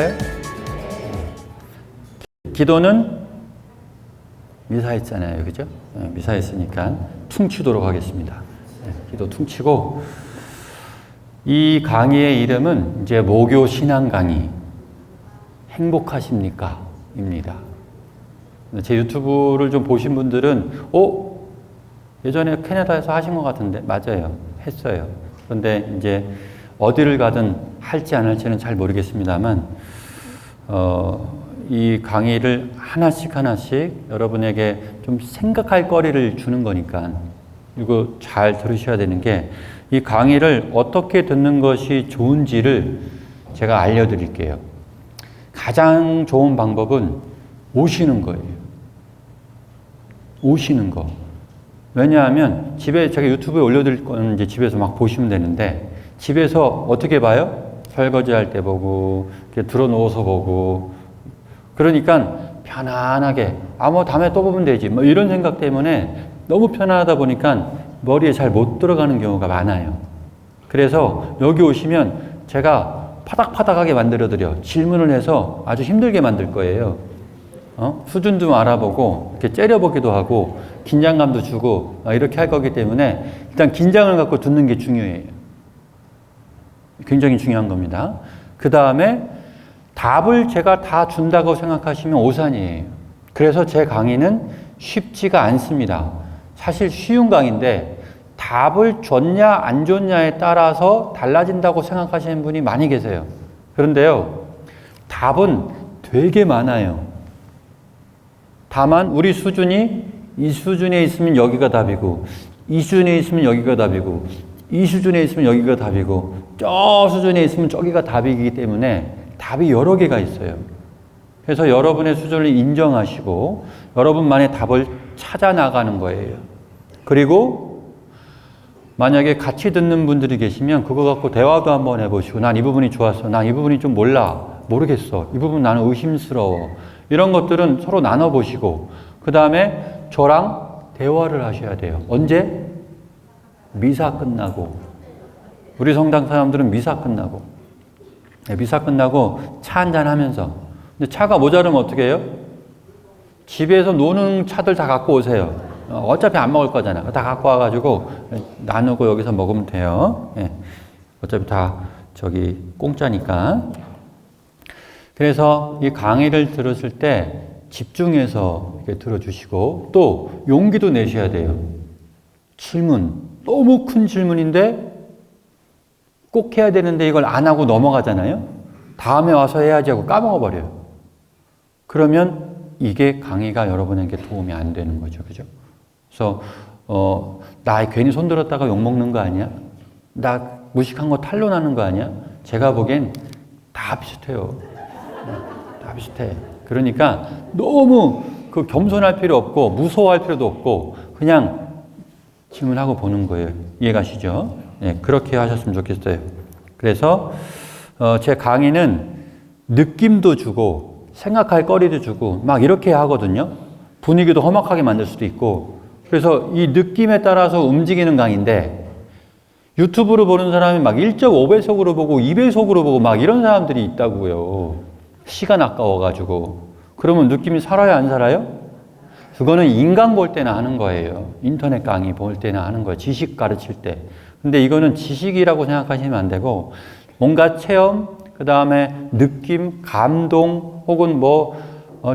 시작할까요? 기도는 미사했잖아요. 그죠? 미사했으니까 퉁치도록 하겠습니다. 기도 퉁치고, 이 강의의 이름은 이제 모교 신앙 강의, 행복하십니까? 입니다. 제 유튜브를 좀 보신 분들은, 예전에 캐나다에서 하신 것 같은데, 맞아요. 했어요. 그런데 이제 어디를 가든 할지 안 할지는 잘 모르겠습니다만, 이 강의를 하나씩 여러분에게 좀 생각할 거리를 주는 거니까, 이거 잘 들으셔야 되는 게, 이 강의를 어떻게 듣는 것이 좋은지를 제가 알려드릴게요. 가장 좋은 방법은 오시는 거예요. 오시는 거. 왜냐하면 집에 제가 유튜브에 올려드릴 거는 이제 집에서 막 보시면 되는데, 집에서 어떻게 봐요? 설거지 할 때 보고, 이렇게 들어놓아서 보고, 그러니까 편안하게, 다음에 또 보면 되지. 뭐 이런 생각 때문에 너무 편안하다 보니까 머리에 잘 못 들어가는 경우가 많아요. 그래서 여기 오시면 제가 파닥파닥하게 만들어드려. 질문을 해서 아주 힘들게 만들 거예요. 수준 좀 알아보고, 이렇게 째려보기도 하고, 긴장감도 주고, 이렇게 할 거기 때문에 일단 긴장을 갖고 듣는 게 중요해요. 굉장히 중요한 겁니다. 그 다음에 답을 제가 다 준다고 생각하시면 오산이에요. 그래서 제 강의는 쉽지가 않습니다. 사실 쉬운 강의인데 답을 줬냐 안 줬냐에 따라서 달라진다고 생각하시는 분이 많이 계세요. 그런데요, 답은 되게 많아요. 다만 우리 수준이 이 수준에 있으면 여기가 답이고, 이 수준에 있으면 여기가 답이고, 이 수준에 있으면 여기가 답이고, 저 수준에 있으면 저기가 답이기 때문에 답이 여러 개가 있어요. 그래서 여러분의 수준을 인정하시고 여러분만의 답을 찾아 나가는 거예요. 그리고 만약에 같이 듣는 분들이 계시면 그거 갖고 대화도 한번 해보시고, 난 이 부분이 좋았어, 난 이 부분이 좀 모르겠어, 이 부분 나는 의심스러워, 이런 것들은 서로 나눠보시고, 그 다음에 저랑 대화를 하셔야 돼요. 언제? 미사 끝나고. 우리 성당 사람들은 미사 끝나고 차 한잔 하면서. 근데 차가 모자르면 어떻게 해요? 집에서 노는 차들 다 갖고 오세요. 어차피 안 먹을 거잖아. 다 갖고 와가지고 나누고 여기서 먹으면 돼요. 어차피 다 공짜니까. 그래서 이 강의를 들었을 때 집중해서 이렇게 들어주시고, 또 용기도 내셔야 돼요. 질문, 너무 큰 질문인데 꼭 해야 되는데 이걸 안 하고 넘어가잖아요. 다음에 와서 해야지 하고 까먹어버려요. 그러면 이게 강의가 여러분에게 도움이 안 되는 거죠. 그죠? 그래서 나 괜히 손 들었다가 욕먹는 거 아니야? 나 무식한 거 탄로나는 거 아니야? 제가 보기엔 다 비슷해요. 다 비슷해. 그러니까 너무 겸손할 필요 없고 무서워할 필요도 없고 그냥 질문하고 보는 거예요. 이해가시죠? 그렇게 하셨으면 좋겠어요. 그래서 제 강의는 느낌도 주고 생각할 거리도 주고 막 이렇게 하거든요. 분위기도 험악하게 만들 수도 있고. 그래서 이 느낌에 따라서 움직이는 강의인데, 유튜브로 보는 사람이 막 1.5배속으로 보고 2배속으로 보고 막 이런 사람들이 있다고요. 시간 아까워가지고. 그러면 느낌이 살아요, 안 살아요? 그거는 인강 볼 때나 하는 거예요. 인터넷 강의 볼 때나 하는 거예요. 지식 가르칠 때. 근데 이거는 지식이라고 생각하시면 안 되고, 뭔가 체험, 그 다음에 느낌, 감동, 혹은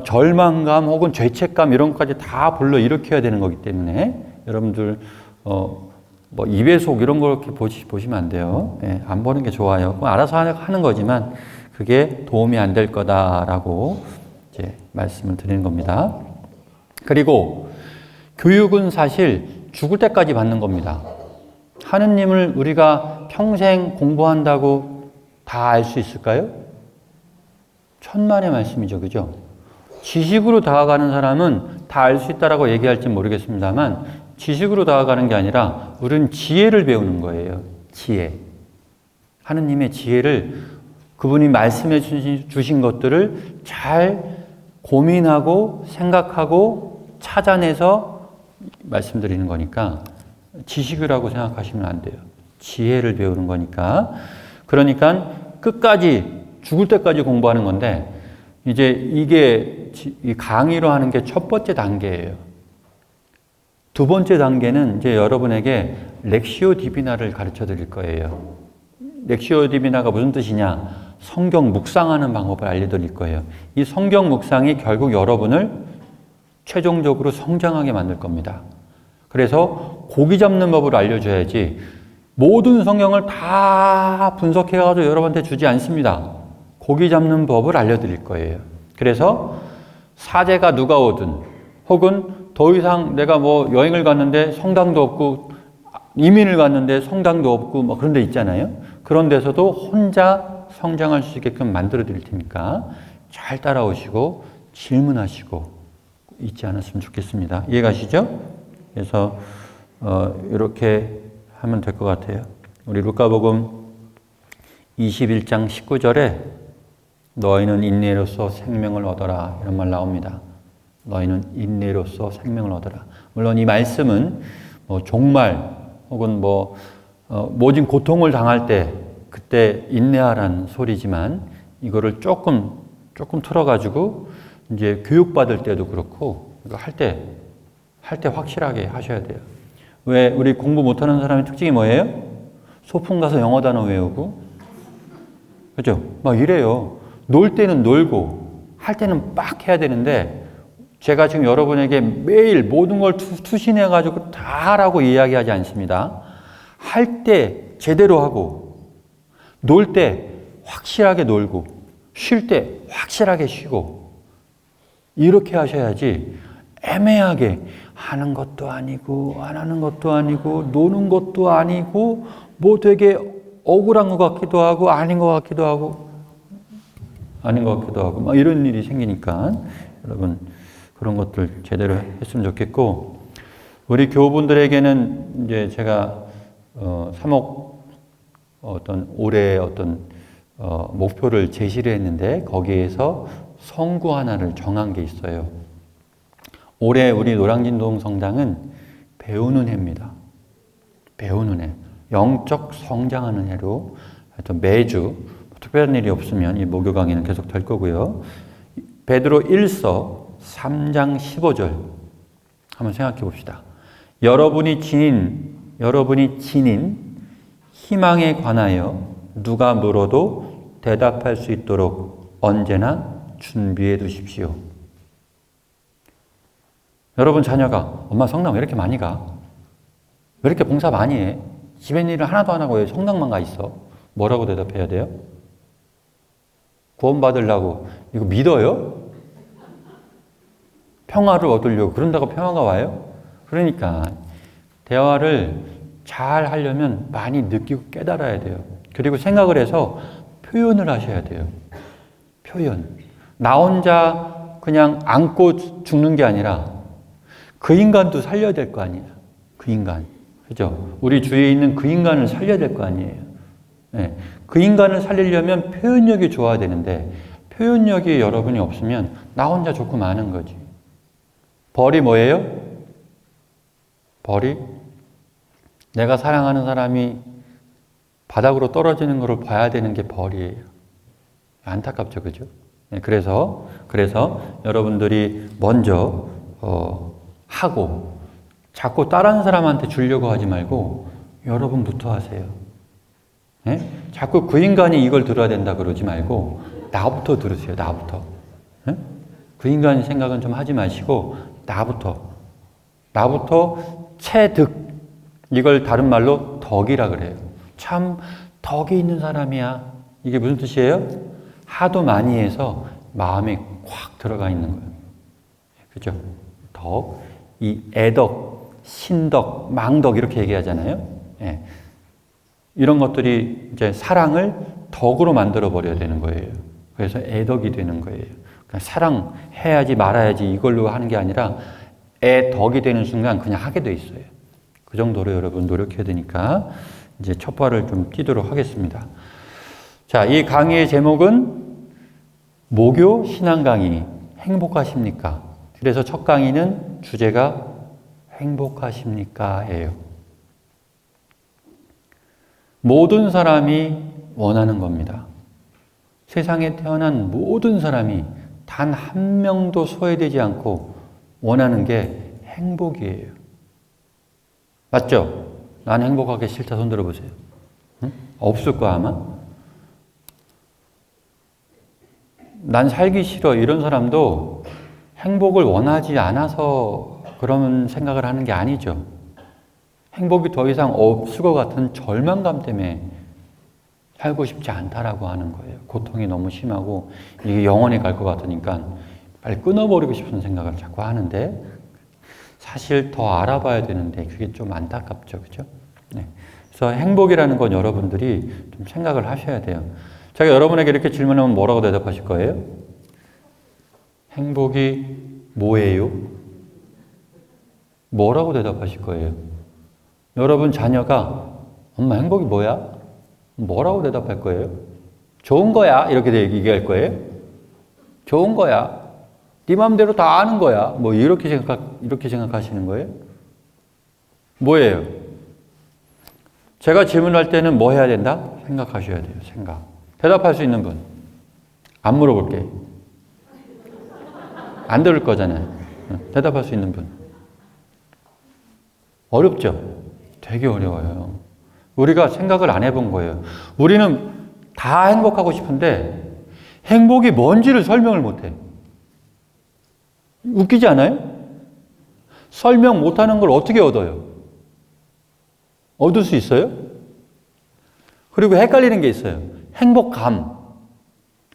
절망감, 혹은 죄책감, 이런 것까지 다 불러일으켜야 되는 거기 때문에, 여러분들, 2배속 이런 거 이렇게 보시면 안 돼요. 안 보는 게 좋아요. 알아서 하는 거지만, 그게 도움이 안 될 거다라고 이제 말씀을 드리는 겁니다. 그리고 교육은 사실 죽을 때까지 받는 겁니다. 하느님을 우리가 평생 공부한다고 다 알 수 있을까요? 천만의 말씀이죠. 그죠? 지식으로 다가가는 사람은 다 알 수 있다라고 얘기할지 모르겠습니다만, 지식으로 다가가는 게 아니라 우리는 지혜를 배우는 거예요. 지혜. 하느님의 지혜를, 그분이 말씀해 주신 것들을 잘 고민하고 생각하고 찾아내서 말씀드리는 거니까 지식이라고 생각하시면 안 돼요. 지혜를 배우는 거니까. 그러니까 끝까지 죽을 때까지 공부하는 건데, 이제 이게 이 강의로 하는 게 첫 번째 단계예요. 두 번째 단계는 이제 여러분에게 렉시오 디비나를 가르쳐 드릴 거예요. 렉시오 디비나가 무슨 뜻이냐? 성경 묵상하는 방법을 알려드릴 거예요. 이 성경 묵상이 결국 여러분을 최종적으로 성장하게 만들 겁니다. 그래서 고기 잡는 법을 알려줘야지 모든 성경을 다 분석해가지고 여러분한테 주지 않습니다. 고기 잡는 법을 알려드릴 거예요. 그래서 사제가 누가 오든 혹은 더 이상 내가 뭐 여행을 갔는데 성당도 없고 이민을 갔는데 성당도 없고 뭐 그런 데 있잖아요. 그런 데서도 혼자 성장할 수 있게끔 만들어 드릴 테니까 잘 따라오시고 질문하시고 있지 않았으면 좋겠습니다. 이해가시죠? 그래서 이렇게 하면 될 것 같아요. 우리 루카복음 21장 19절에 너희는 인내로서 생명을 얻어라 이런 말 나옵니다. 너희는 인내로서 생명을 얻어라. 물론 이 말씀은 뭐 종말 혹은 뭐 모진 고통을 당할 때 그때 인내하라는 소리지만 이거를 조금 틀어가지고 이제 교육받을 때도 그렇고 이거 할 때 확실하게 하셔야 돼요. 왜 우리 공부 못하는 사람의 특징이 뭐예요? 소풍 가서 영어 단어 외우고 그죠? 막 이래요. 놀 때는 놀고 할 때는 빡 해야 되는데 제가 지금 여러분에게 매일 모든 걸 투신해가지고 다 하라고 이야기하지 않습니다. 할 때 제대로 하고 놀 때 확실하게 놀고 쉴 때 확실하게 쉬고 이렇게 하셔야지 애매하게 하는 것도 아니고 안 하는 것도 아니고 노는 것도 아니고 뭐 되게 억울한 것 같기도 하고 아닌 것 같기도 하고 아닌 것 같기도 하고 막 이런 일이 생기니까 여러분 그런 것들 제대로 했으면 좋겠고 우리 교우분들에게는 이제 제가 3억 어떤 올해 어떤 목표를 제시를 했는데 거기에서 성구 하나를 정한 게 있어요. 올해 우리 노량진동 성당은 배우는 해입니다. 배우는 해. 영적 성장하는 해로 하여튼 매주 특별한 일이 없으면 이 목요 강의는 계속 될 거고요. 베드로 1서 3장 15절 한번 생각해 봅시다. 여러분이 지닌 희망에 관하여 누가 물어도 대답할 수 있도록 언제나 준비해 두십시오. 여러분 자녀가 엄마 성당 왜 이렇게 많이 가? 왜 이렇게 봉사 많이 해? 집안일을 하나도 안 하고 왜 성당만 가 있어? 뭐라고 대답해야 돼요? 구원받으려고 이거 믿어요? 평화를 얻으려고 그런다고 평화가 와요? 그러니까 대화를 잘 하려면 많이 느끼고 깨달아야 돼요. 그리고 생각을 해서 표현을 하셔야 돼요. 표현. 나 혼자 그냥 안고 죽는 게 아니라 그 인간도 살려야 될 거 아니에요. 그 인간. 그죠? 우리 주위에 있는 그 인간을 살려야 될 거 아니에요. 네. 그 인간을 살리려면 표현력이 좋아야 되는데 표현력이 여러분이 없으면 나 혼자 좋고 많은 거지. 벌이 뭐예요? 벌이 내가 사랑하는 사람이 바닥으로 떨어지는 것을 봐야 되는 게 벌이에요. 안타깝죠, 그죠? 네, 그래서 여러분들이 먼저 하고 자꾸 다른 사람한테 주려고 하지 말고 여러분부터 하세요. 네? 자꾸 그 인간이 이걸 들어야 된다 그러지 말고 나부터 들으세요. 나부터. 네? 그 인간의 생각은 좀 하지 마시고 나부터 체득 이걸 다른 말로 덕이라 그래요. 참 덕이 있는 사람이야. 이게 무슨 뜻이에요? 하도 많이 해서 마음에 콱 들어가 있는 거예요. 그죠? 덕, 이 애덕, 신덕, 망덕 이렇게 얘기하잖아요. 예. 이런 것들이 이제 사랑을 덕으로 만들어 버려야 되는 거예요. 그래서 애덕이 되는 거예요. 그러니까 사랑해야지 말아야지 이걸로 하는 게 아니라 애덕이 되는 순간 그냥 하게 돼 있어요. 그 정도로 여러분 노력해야 되니까 이제 첫 발을 좀 띄도록 하겠습니다. 자, 이 강의의 제목은 모교 신앙 강의 행복하십니까? 그래서 첫 강의는 주제가 행복하십니까? 예요. 모든 사람이 원하는 겁니다. 세상에 태어난 모든 사람이 단 한 명도 소외되지 않고 원하는 게 행복이에요. 맞죠? 난 행복하기 싫다 손 들어보세요. 응? 없을 거야 아마. 난 살기 싫어 이런 사람도 행복을 원하지 않아서 그런 생각을 하는 게 아니죠. 행복이 더 이상 없을 것 같은 절망감 때문에 살고 싶지 않다라고 하는 거예요. 고통이 너무 심하고 이게 영원히 갈 것 같으니까 빨리 끊어버리고 싶은 생각을 자꾸 하는데 사실 더 알아봐야 되는데 그게 좀 안타깝죠. 그죠? 네. 그래서 행복이라는 건 여러분들이 좀 생각을 하셔야 돼요. 제가 여러분에게 이렇게 질문하면 뭐라고 대답하실 거예요? 행복이 뭐예요? 뭐라고 대답하실 거예요? 여러분 자녀가 엄마 행복이 뭐야? 뭐라고 대답할 거예요? 좋은 거야 이렇게 얘기할 거예요? 좋은 거야. 네 맘대로 다 아는 거야. 뭐 이렇게 생각하시는 거예요? 뭐예요? 제가 질문할 때는 뭐 해야 된다? 생각하셔야 돼요. 생각. 대답할 수 있는 분. 안 물어볼게. 안 들을 거잖아요. 대답할 수 있는 분. 어렵죠? 되게 어려워요. 우리가 생각을 안 해본 거예요. 우리는 다 행복하고 싶은데 행복이 뭔지를 설명을 못해. 웃기지 않아요? 설명 못하는 걸 어떻게 얻어요? 얻을 수 있어요? 그리고 헷갈리는 게 있어요. 행복감.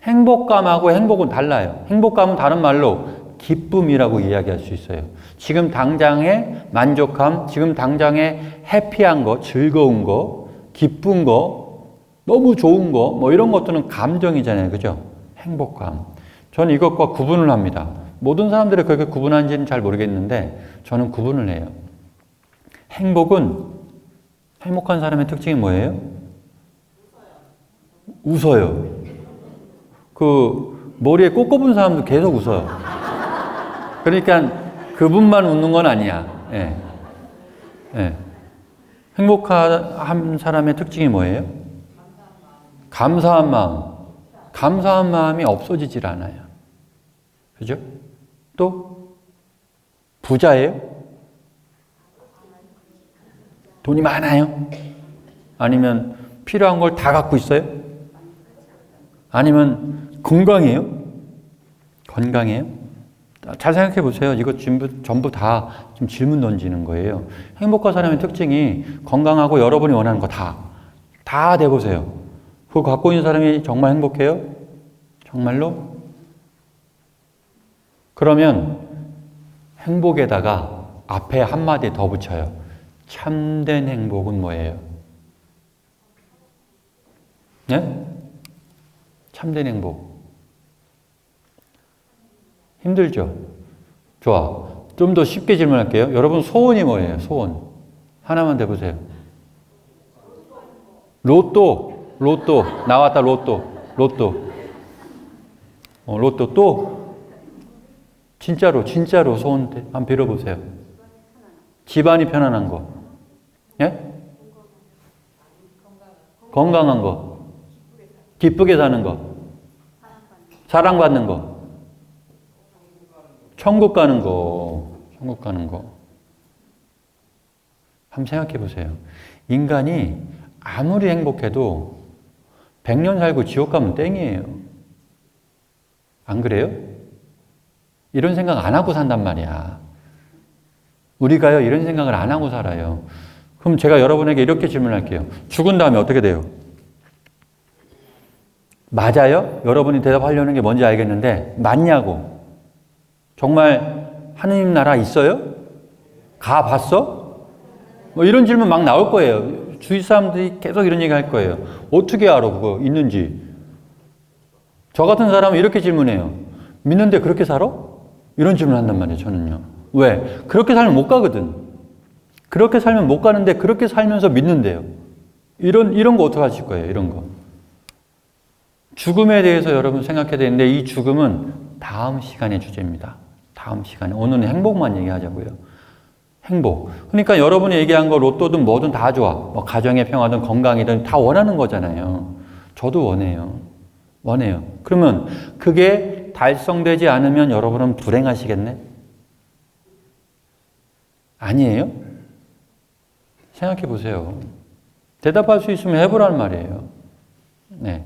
행복감하고 행복은 달라요. 행복감은 다른 말로 기쁨이라고 이야기할 수 있어요. 지금 당장의 만족감, 지금 당장의 해피한 거, 즐거운 거, 기쁜 거, 너무 좋은 거, 뭐 이런 것들은 감정이잖아요. 그죠? 행복감. 저는 이것과 구분을 합니다. 모든 사람들이 그렇게 구분하는지는 잘 모르겠는데 저는 구분을 해요. 행복한 사람의 특징이 뭐예요? 웃어요. 그 머리에 꼭 꼽은 사람도 계속 웃어요. 그러니까 그분만 웃는 건 아니야. 예. 예. 행복한 사람의 특징이 뭐예요? 감사한 마음. 감사한 마음이 없어지질 않아요. 그죠? 또 부자예요? 돈이 많아요? 아니면 필요한 걸 다 갖고 있어요? 아니면 건강해요? 건강해요? 잘 생각해 보세요. 이거 전부 다 지금 질문 던지는 거예요. 행복한 사람의 특징이 건강하고 여러분이 원하는 거 다 대보세요. 그거 갖고 있는 사람이 정말 행복해요? 정말로? 그러면 행복에다가 앞에 한마디 더 붙여요. 참된 행복은 뭐예요? 네? 참된 행복. 힘들죠? 좋아. 좀 더 쉽게 질문할게요. 여러분 소원이 뭐예요? 소원. 하나만 대보세요. 로또. 나왔다, 로또. 로또 또? 진짜로 소원 한번 빌어보세요. 집안이 편안한 거. 예? 건강한 거. 기쁘게 사는 거. 사랑받는 거. 천국 가는 거. 한번 생각해 보세요. 인간이 아무리 행복해도 100년 살고 지옥 가면 땡이에요. 안 그래요? 이런 생각 안 하고 산단 말이야. 우리가요, 이런 생각을 안 하고 살아요. 그럼 제가 여러분에게 이렇게 질문할게요. 죽은 다음에 어떻게 돼요? 맞아요? 여러분이 대답하려는 게 뭔지 알겠는데, 맞냐고. 정말 하느님 나라 있어요? 가봤어? 뭐 이런 질문 막 나올 거예요. 주위 사람들이 계속 이런 얘기 할 거예요. 어떻게 알아, 그거 있는지? 저 같은 사람은 이렇게 질문해요. 믿는데 그렇게 살아? 이런 질문 한단 말이에요, 저는요. 왜? 그렇게 살면 못 가거든. 그렇게 살면 못 가는데 그렇게 살면서 믿는데요. 이런 거 어떻게 하실 거예요, 이런 거. 죽음에 대해서 여러분 생각해야 되는데 이 죽음은 다음 시간의 주제입니다. 다음 시간에. 오늘은 행복만 얘기하자고요. 행복. 그러니까 여러분이 얘기한 거 로또든 뭐든 다 좋아. 뭐 가정의 평화든 건강이든 다 원하는 거잖아요. 저도 원해요. 원해요. 그러면 그게 달성되지 않으면 여러분은 불행하시겠네? 아니에요? 생각해 보세요. 대답할 수 있으면 해보란 말이에요. 네.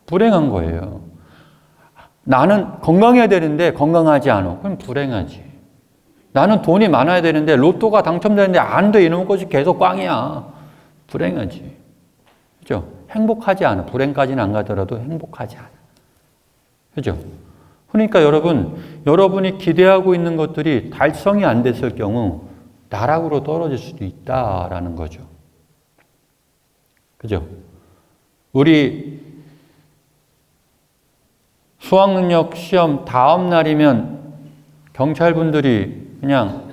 불행한 거예요. 나는 건강해야 되는데 건강하지 않아. 그럼 불행하지. 나는 돈이 많아야 되는데 로또가 당첨되는데 안 돼. 이놈의 것이 계속 꽝이야. 불행하지. 그죠? 행복하지 않아. 불행까지는 안 가더라도 행복하지 않아. 그죠? 그러니까 여러분이 기대하고 있는 것들이 달성이 안 됐을 경우 나락으로 떨어질 수도 있다라는 거죠. 그죠? 우리 수학능력 시험 다음 날이면 경찰분들이 그냥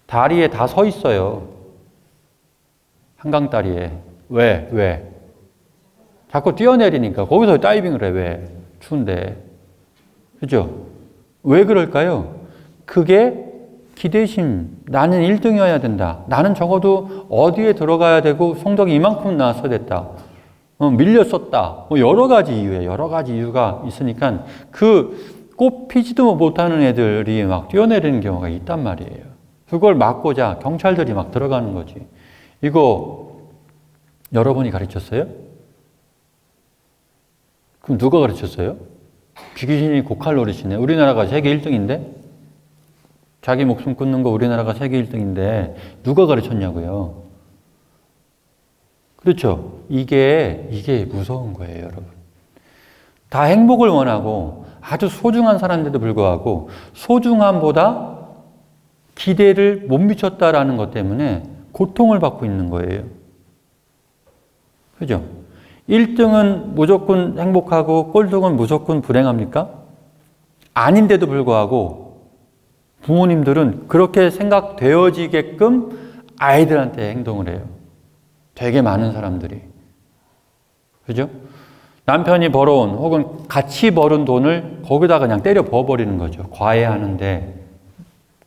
다리에 다 서 있어요. 한강 다리에. 왜? 자꾸 뛰어내리니까. 거기서 다이빙을 해. 왜? 추운데. 그죠? 왜 그럴까요? 그게 기대심. 나는 1등이어야 된다. 나는 적어도 어디에 들어가야 되고 성적이 이만큼 나왔어야 됐다. 밀렸었다. 여러 가지 이유에 여러 가지 이유가 있으니까 꼭 피지도 못하는 애들이 막 뛰어내리는 경우가 있단 말이에요. 그걸 막고자 경찰들이 막 들어가는 거지. 이거 여러분이 가르쳤어요? 그럼 누가 가르쳤어요? 귀신이 고칼 노릇이네. 우리나라가 세계 1등인데? 자기 목숨 끊는 거 우리나라가 세계 1등인데 누가 가르쳤냐고요? 그렇죠. 이게 무서운 거예요, 여러분. 다 행복을 원하고 아주 소중한 사람인데도 불구하고 소중함보다 기대를 못 미쳤다라는 것 때문에 고통을 받고 있는 거예요. 그죠? 1등은 무조건 행복하고 꼴등은 무조건 불행합니까? 아닌데도 불구하고 부모님들은 그렇게 생각되어지게끔 아이들한테 행동을 해요. 되게 많은 사람들이. 그죠? 남편이 벌어온 혹은 같이 벌은 돈을 거기다 그냥 때려 부어버리는 거죠. 과외하는데,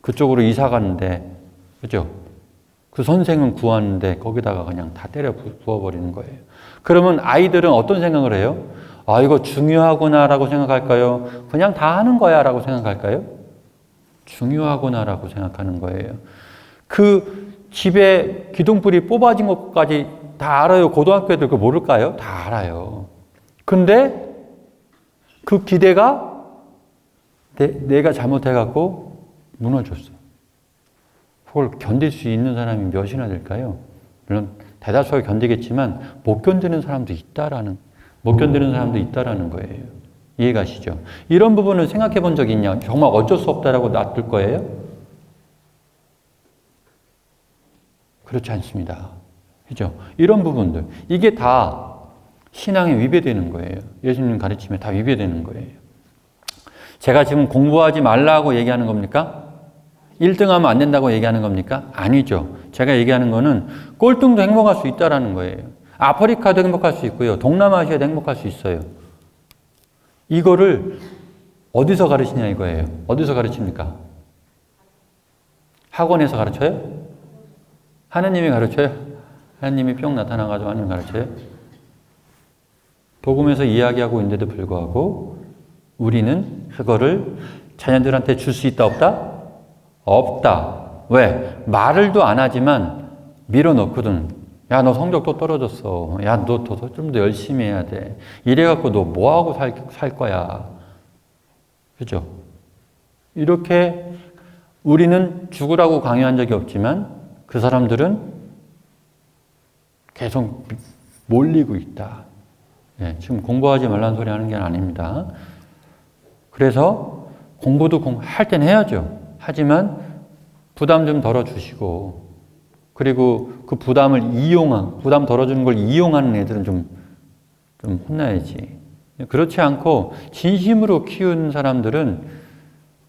그쪽으로 이사 가는데, 그죠? 그 선생은 구하는데 거기다가 그냥 다 때려 부어버리는 거예요. 그러면 아이들은 어떤 생각을 해요? 아, 이거 중요하구나라고 생각할까요? 그냥 다 하는 거야 라고 생각할까요? 중요하구나라고 생각하는 거예요. 그 집에 기둥불이 뽑아진 것까지 다 알아요. 고등학교 애들 그거 모를까요? 다 알아요. 근데 그 기대가 내가 잘못해갖고 무너졌어. 그걸 견딜 수 있는 사람이 몇이나 될까요? 물론 대다수가 견디겠지만 못 견디는 사람도 있다라는 거예요. 이해가시죠? 이런 부분을 생각해 본 적이 있냐? 정말 어쩔 수 없다라고 놔둘 거예요? 그렇지 않습니다. 그죠? 이런 부분들. 이게 다 신앙에 위배되는 거예요. 예수님 가르침에 다 위배되는 거예요. 제가 지금 공부하지 말라고 얘기하는 겁니까? 1등하면 안 된다고 얘기하는 겁니까? 아니죠. 제가 얘기하는 거는 꼴등도 행복할 수 있다는 거예요. 아프리카도 행복할 수 있고요. 동남아시아도 행복할 수 있어요. 이거를 어디서 가르치냐 이거예요. 어디서 가르칩니까? 학원에서 가르쳐요? 하느님이 가르쳐요? 하느님이 뿅 나타나가지고 하느님 가르쳐요? 복음에서 이야기하고 있는데도 불구하고 우리는 그거를 자녀들한테 줄 수 있다 없다? 없다. 왜? 말을도 안 하지만 밀어넣거든. 야, 너 성적 또 떨어졌어. 야, 너 좀 더 열심히 해야 돼. 이래갖고 너 뭐하고 살 거야. 그죠? 이렇게 우리는 죽으라고 강요한 적이 없지만 그 사람들은 계속 몰리고 있다. 네, 지금 공부하지 말라는 소리 하는 게 아닙니다. 그래서 공부도 할 땐 해야죠. 하지만 부담 좀 덜어주시고, 그리고 그 부담 덜어주는 걸 이용하는 애들은 좀 혼나야지. 그렇지 않고 진심으로 키운 사람들은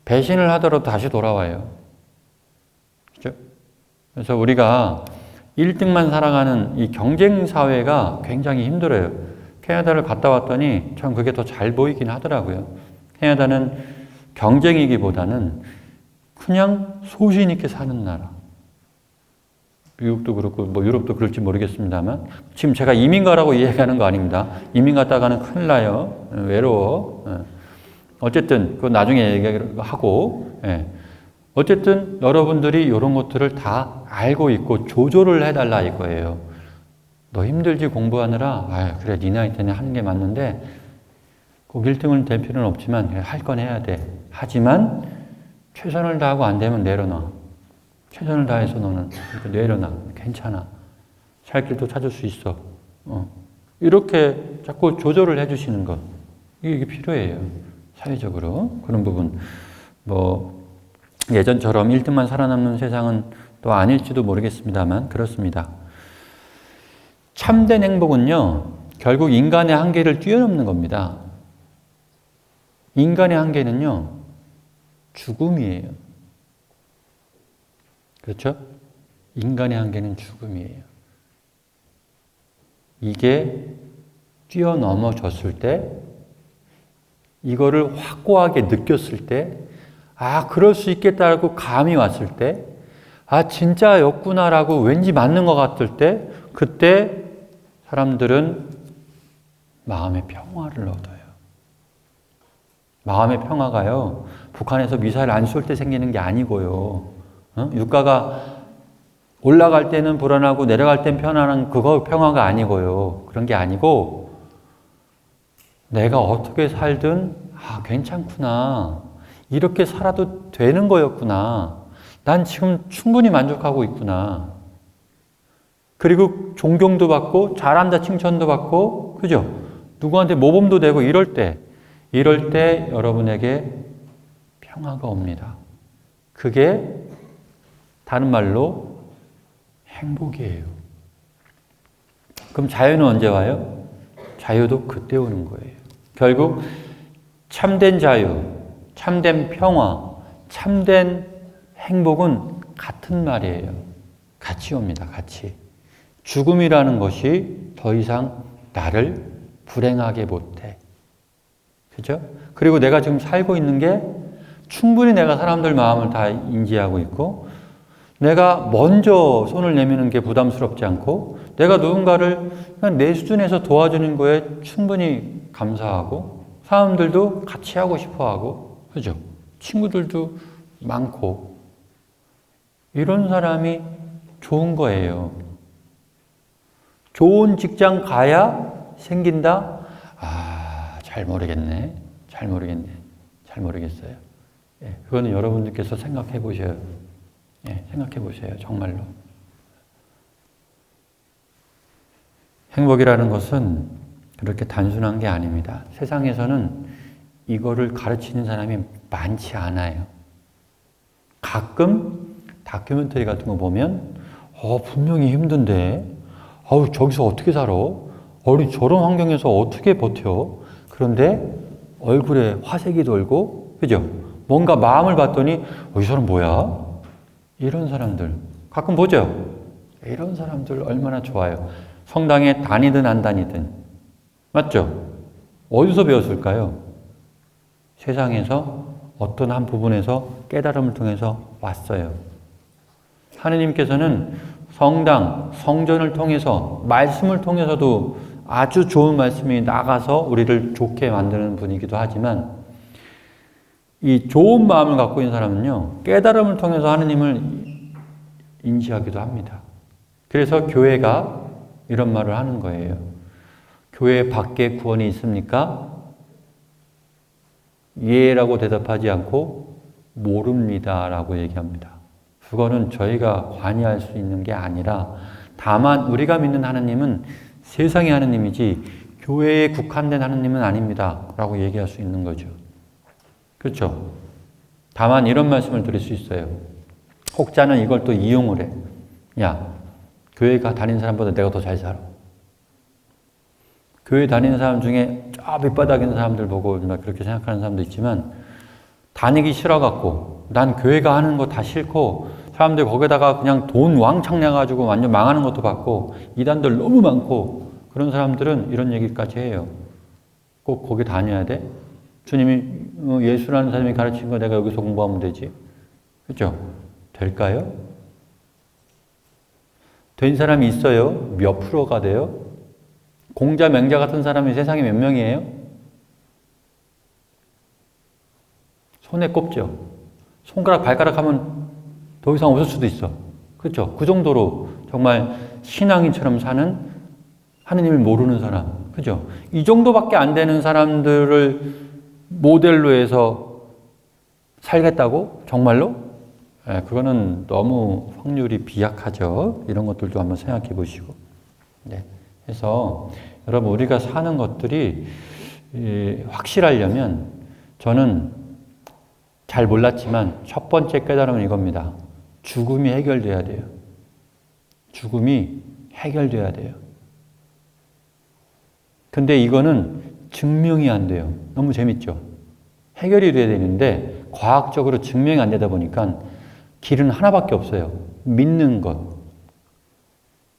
배신을 하더라도 다시 돌아와요. 그죠? 그래서 우리가 1등만 살아가는 이 경쟁 사회가 굉장히 힘들어요. 캐나다를 갔다 왔더니 참 그게 더 잘 보이긴 하더라고요. 캐나다는 경쟁이기보다는 그냥 소신 있게 사는 나라. 미국도 그렇고 뭐 유럽도 그럴지 모르겠습니다만 지금 제가 이민가라고 이야기하는 거 아닙니다. 이민 갔다가는 큰일 나요. 외로워. 어쨌든 그 나중에 얘기하고 어쨌든 여러분들이 이런 것들을 다 알고 있고 조절을 해달라 이거예요. 너 힘들지 공부하느라 그래 네 나이 때는 하는 게 맞는데 꼭 1등을 될 필요는 없지만 할 건 해야 돼. 하지만 최선을 다하고 안 되면 내려놔. 최선을 다해서 너는 내려놔. 괜찮아. 살 길도 찾을 수 있어. 이렇게 자꾸 조절을 해주시는 것. 이게 필요해요. 사회적으로. 그런 부분. 뭐 예전처럼 1등만 살아남는 세상은 또 아닐지도 모르겠습니다만 그렇습니다. 참된 행복은요. 결국 인간의 한계를 뛰어넘는 겁니다. 인간의 한계는요. 죽음이에요. 그렇죠? 인간의 한계는 죽음이에요. 이게 뛰어넘어졌을 때, 이거를 확고하게 느꼈을 때, 그럴 수 있겠다라고 감이 왔을 때, 진짜였구나라고 왠지 맞는 것 같을 때, 그때 사람들은 마음의 평화를 얻어요. 마음의 평화가요, 북한에서 미사일 안 쏠 때 생기는 게 아니고요. 유가가 올라갈 때는 불안하고 내려갈 땐 편안한 그거 평화가 아니고요. 그런 게 아니고 내가 어떻게 살든 괜찮구나. 이렇게 살아도 되는 거였구나. 난 지금 충분히 만족하고 있구나. 그리고 존경도 받고 잘한다 칭찬도 받고 그죠? 누구한테 모범도 되고 이럴 때 여러분에게 평화가 옵니다. 그게 다른 말로 행복이에요. 그럼 자유는 언제 와요? 자유도 그때 오는 거예요. 결국 참된 자유, 참된 평화, 참된 행복은 같은 말이에요. 같이 옵니다. 같이. 죽음이라는 것이 더 이상 나를 불행하게 못해. 그죠? 그리고 내가 지금 살고 있는 게 충분히 내가 사람들 마음을 다 인지하고 있고 내가 먼저 손을 내미는 게 부담스럽지 않고 내가 누군가를 그냥 내 수준에서 도와주는 거에 충분히 감사하고 사람들도 같이 하고 싶어하고 그죠? 친구들도 많고 이런 사람이 좋은 거예요. 좋은 직장 가야 생긴다? 잘 모르겠네. 잘 모르겠어요. 그거는 여러분들께서 생각해 보셔요. 생각해 보세요. 정말로. 행복이라는 것은 그렇게 단순한 게 아닙니다. 세상에서는 이거를 가르치는 사람이 많지 않아요. 가끔 다큐멘터리 같은 거 보면 분명히 힘든데 저기서 어떻게 살아? 저런 환경에서 어떻게 버텨? 그런데 얼굴에 화색이 돌고 그죠? 뭔가 마음을 봤더니 이 사람 뭐야? 이런 사람들 가끔 보죠? 이런 사람들 얼마나 좋아요. 성당에 다니든 안 다니든 맞죠? 어디서 배웠을까요? 세상에서 어떤 한 부분에서 깨달음을 통해서 왔어요. 하느님께서는 성당, 성전을 통해서 말씀을 통해서도 아주 좋은 말씀이 나가서 우리를 좋게 만드는 분이기도 하지만 이 좋은 마음을 갖고 있는 사람은요. 깨달음을 통해서 하느님을 인지하기도 합니다. 그래서 교회가 이런 말을 하는 거예요. 교회 밖에 구원이 있습니까? 예라고 대답하지 않고 모릅니다라고 얘기합니다. 그거는 저희가 관여할 수 있는 게 아니라 다만 우리가 믿는 하느님은 세상의 하느님이지 교회에 국한된 하느님은 아닙니다. 라고 얘기할 수 있는 거죠. 그렇죠? 다만 이런 말씀을 드릴 수 있어요. 혹자는 이걸 또 이용을 해. 야, 교회 다니는 사람보다 내가 더 잘 살아. 교회 다니는 사람 중에 저 밑바닥에 있는 사람들 보고 그렇게 생각하는 사람도 있지만 다니기 싫어갖고 난 교회가 하는 거 다 싫고 사람들 거기다가 그냥 돈 왕창 내가지고 완전 망하는 것도 봤고 이단들 너무 많고 그런 사람들은 이런 얘기까지 해요. 꼭 거기 다녀야 돼? 주님이 예수라는 사람이 가르친 거 내가 여기서 공부하면 되지. 그렇죠? 될까요? 된 사람이 있어요? 몇 프로가 돼요? 공자, 맹자 같은 사람이 세상에 몇 명이에요? 손에 꼽죠. 손가락, 발가락 하면 더 이상 없을 수도 있어. 그렇죠? 그 정도로 정말 신앙인처럼 사는 하느님을 모르는 사람. 그죠? 이 정도밖에 안 되는 사람들을 모델로 해서 살겠다고? 정말로? 네, 그거는 너무 확률이 비약하죠. 이런 것들도 한번 생각해 보시고. 네. 그래서 여러분, 우리가 사는 것들이 확실하려면 저는 잘 몰랐지만 첫 번째 깨달음은 이겁니다. 죽음이 해결돼야 돼요. 죽음이 해결돼야 돼요. 근데 이거는 증명이 안 돼요. 너무 재밌죠? 해결이 돼야 되는데 과학적으로 증명이 안 되다 보니까 길은 하나밖에 없어요. 믿는 것.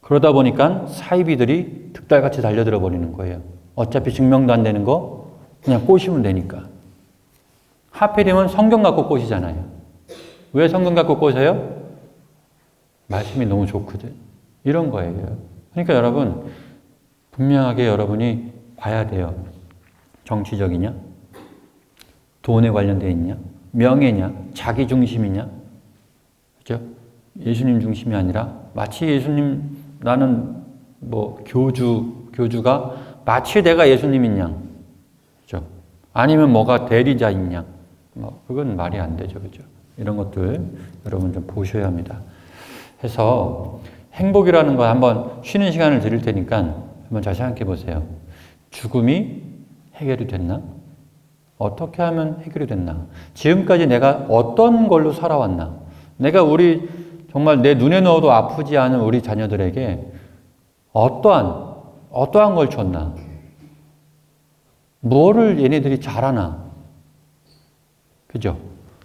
그러다 보니까 사이비들이 득달같이 달려들어 버리는 거예요. 어차피 증명도 안 되는 거 그냥 꼬시면 되니까. 하필이면 성경 갖고 꼬시잖아요. 왜 성경 갖고 꼬셔요? 말씀이 너무 좋거든. 이런 거예요. 그러니까 여러분, 분명하게 여러분이 봐야 돼요. 정치적이냐? 돈에 관련되어 있냐? 명예냐? 자기 중심이냐? 그죠? 예수님 중심이 아니라 마치 예수님, 나는 뭐 교주가 마치 내가 예수님인 양. 그죠? 아니면 뭐가 대리자인 양. 뭐 그건 말이 안 되죠. 그죠? 이런 것들 여러분 좀 보셔야 합니다. 해서 행복이라는 거 한번 쉬는 시간을 드릴 테니까 한번 잘 생각해 보세요. 죽음이 해결이 됐나? 어떻게 하면 해결이 됐나? 지금까지 내가 어떤 걸로 살아왔나? 내가 정말 내 눈에 넣어도 아프지 않은 우리 자녀들에게 어떠한 걸 줬나? 무엇을 얘네들이 잘하나? 그죠?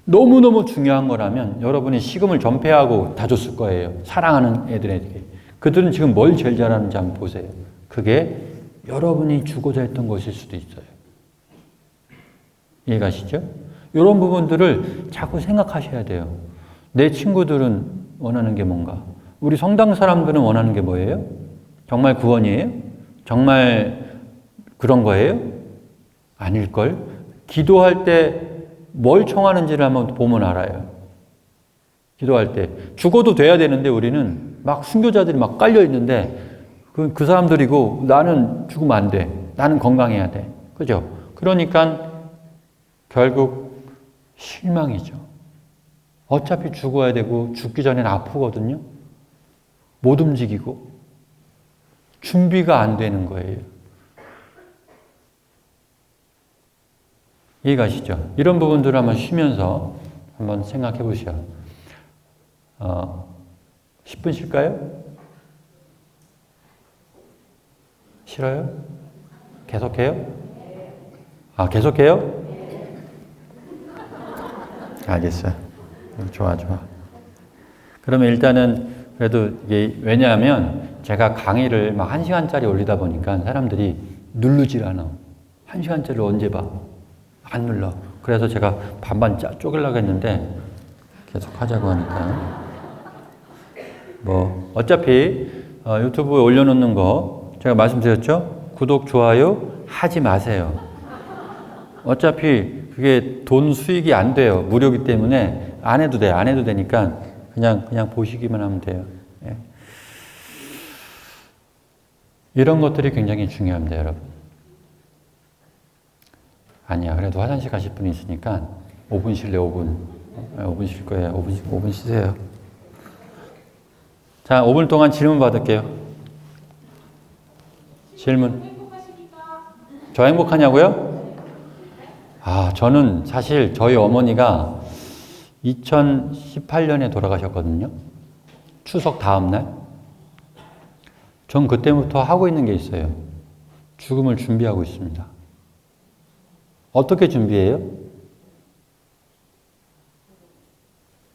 너무너무 중요한 거라면 여러분이 식음을 전폐하고 다 줬을 거예요. 사랑하는 애들에게. 그들은 지금 뭘 제일 잘하는지 한번 보세요. 그게 여러분이 주고자 했던 것일 수도 있어요. 이해가시죠? 이런 부분들을 자꾸 생각하셔야 돼요. 내 친구들은 원하는 게 뭔가? 우리 성당 사람들은 원하는 게 뭐예요? 정말 구원이에요? 정말 그런 거예요? 아닐걸? 기도할 때 뭘 청하는지를 한번 보면 알아요. 기도할 때. 죽어도 돼야 되는데 우리는 막 순교자들이 막 깔려있는데 그 사람들이고 나는 죽으면 안 돼. 나는 건강해야 돼. 그죠? 그러니까 결국 실망이죠. 어차피 죽어야 되고 죽기 전에는 아프거든요. 못 움직이고 준비가 안 되는 거예요. 이해가시죠? 이런 부분들을 한번 쉬면서 한번 생각해 보시죠. 10분 쉴까요? 싫어요? 계속해요? 계속해요? 알겠어요. 좋아. 그러면 일단은 그래도 이게 왜냐하면 제가 강의를 막 1시간짜리 올리다 보니까 사람들이 누르질 않아. 1시간짜리를 언제 봐? 안 눌러. 그래서 제가 반반 쪼개려고 했는데 계속 하자고 하니까. 뭐 어차피 유튜브에 올려놓는 거 제가 말씀드렸죠? 구독, 좋아요 하지 마세요. 어차피 그게 돈 수익이 안 돼요. 무료이기 때문에 안 해도 돼. 안 해도 되니까 그냥 보시기만 하면 돼요. 예. 이런 것들이 굉장히 중요합니다, 여러분. 아니야. 그래도 화장실 가실 분이 있으니까 5분 쉴래, 5분. 5분 쉴 거예요. 5분 쉬세요. 자, 5분 동안 질문 받을게요. 질문. 저 행복하냐고요? 저는 사실 저희 어머니가 2018년에 돌아가셨거든요. 추석 다음 날. 전 그때부터 하고 있는 게 있어요. 죽음을 준비하고 있습니다. 어떻게 준비해요?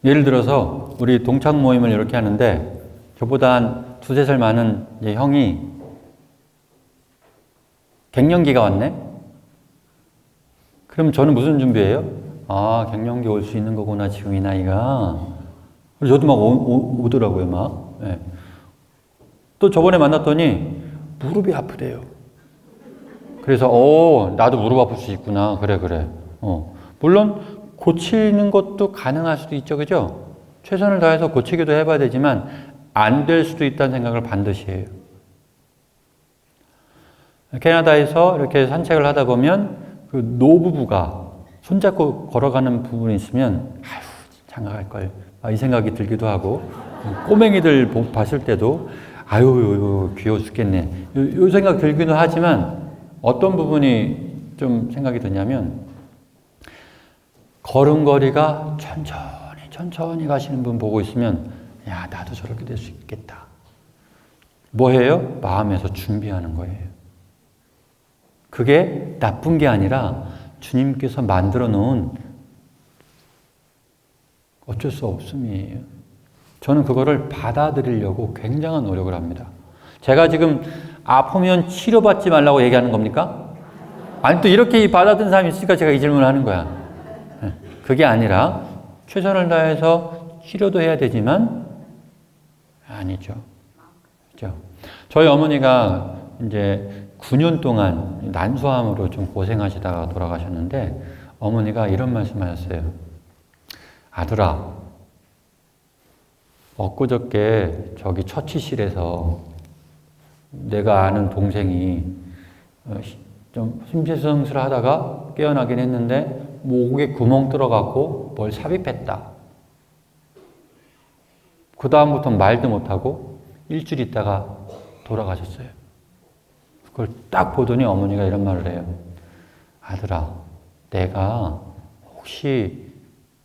예를 들어서 우리 동창 모임을 이렇게 하는데 저보다 한 2-3살 많은 형이 갱년기가 왔네? 그럼 저는 무슨 준비해요? 갱년기 올 수 있는 거구나, 지금 이 나이가. 그래서 저도 막 오더라고요, 막. 네. 또 저번에 만났더니 무릎이 아프대요. 그래서 나도 무릎 아플 수 있구나. 그래. 물론 고치는 것도 가능할 수도 있죠. 그죠? 최선을 다해서 고치기도 해봐야 되지만 안 될 수도 있다는 생각을 반드시 해요. 캐나다에서 이렇게 산책을 하다 보면 그 노부부가 손잡고 걸어가는 부분이 있으면 아유 장가갈 걸 이 생각이 들기도 하고 꼬맹이들 봤을 때도 아유 귀여워 죽겠네 이 생각 들기도 하지만 어떤 부분이 좀 생각이 드냐면 걸음걸이가 천천히 가시는 분 보고 있으면 야 나도 저렇게 될 수 있겠다. 뭐예요? 마음에서 준비하는 거예요. 그게 나쁜 게 아니라 주님께서 만들어 놓은 어쩔 수 없음이에요. 저는 그거를 받아들이려고 굉장한 노력을 합니다. 제가 지금 아프면 치료받지 말라고 얘기하는 겁니까? 아니 또 이렇게 받아들인 사람이 있으니까 제가 이 질문을 하는 거야. 그게 아니라 최선을 다해서 치료도 해야 되지만 아니죠. 그렇죠? 저희 어머니가 이제 9년 동안 난소암으로 좀 고생하시다가 돌아가셨는데 어머니가 이런 말씀하셨어요. 아들아, 엊그저께 저기 처치실에서 내가 아는 동생이 좀 심폐소생술을 깨어나긴 했는데 목에 구멍 뚫어갖고 뭘 삽입했다. 그 다음부터는 말도 못하고 일주일 있다가 돌아가셨어요. 그걸 딱 보더니 어머니가 이런 말을 해요. 아들아, 내가 혹시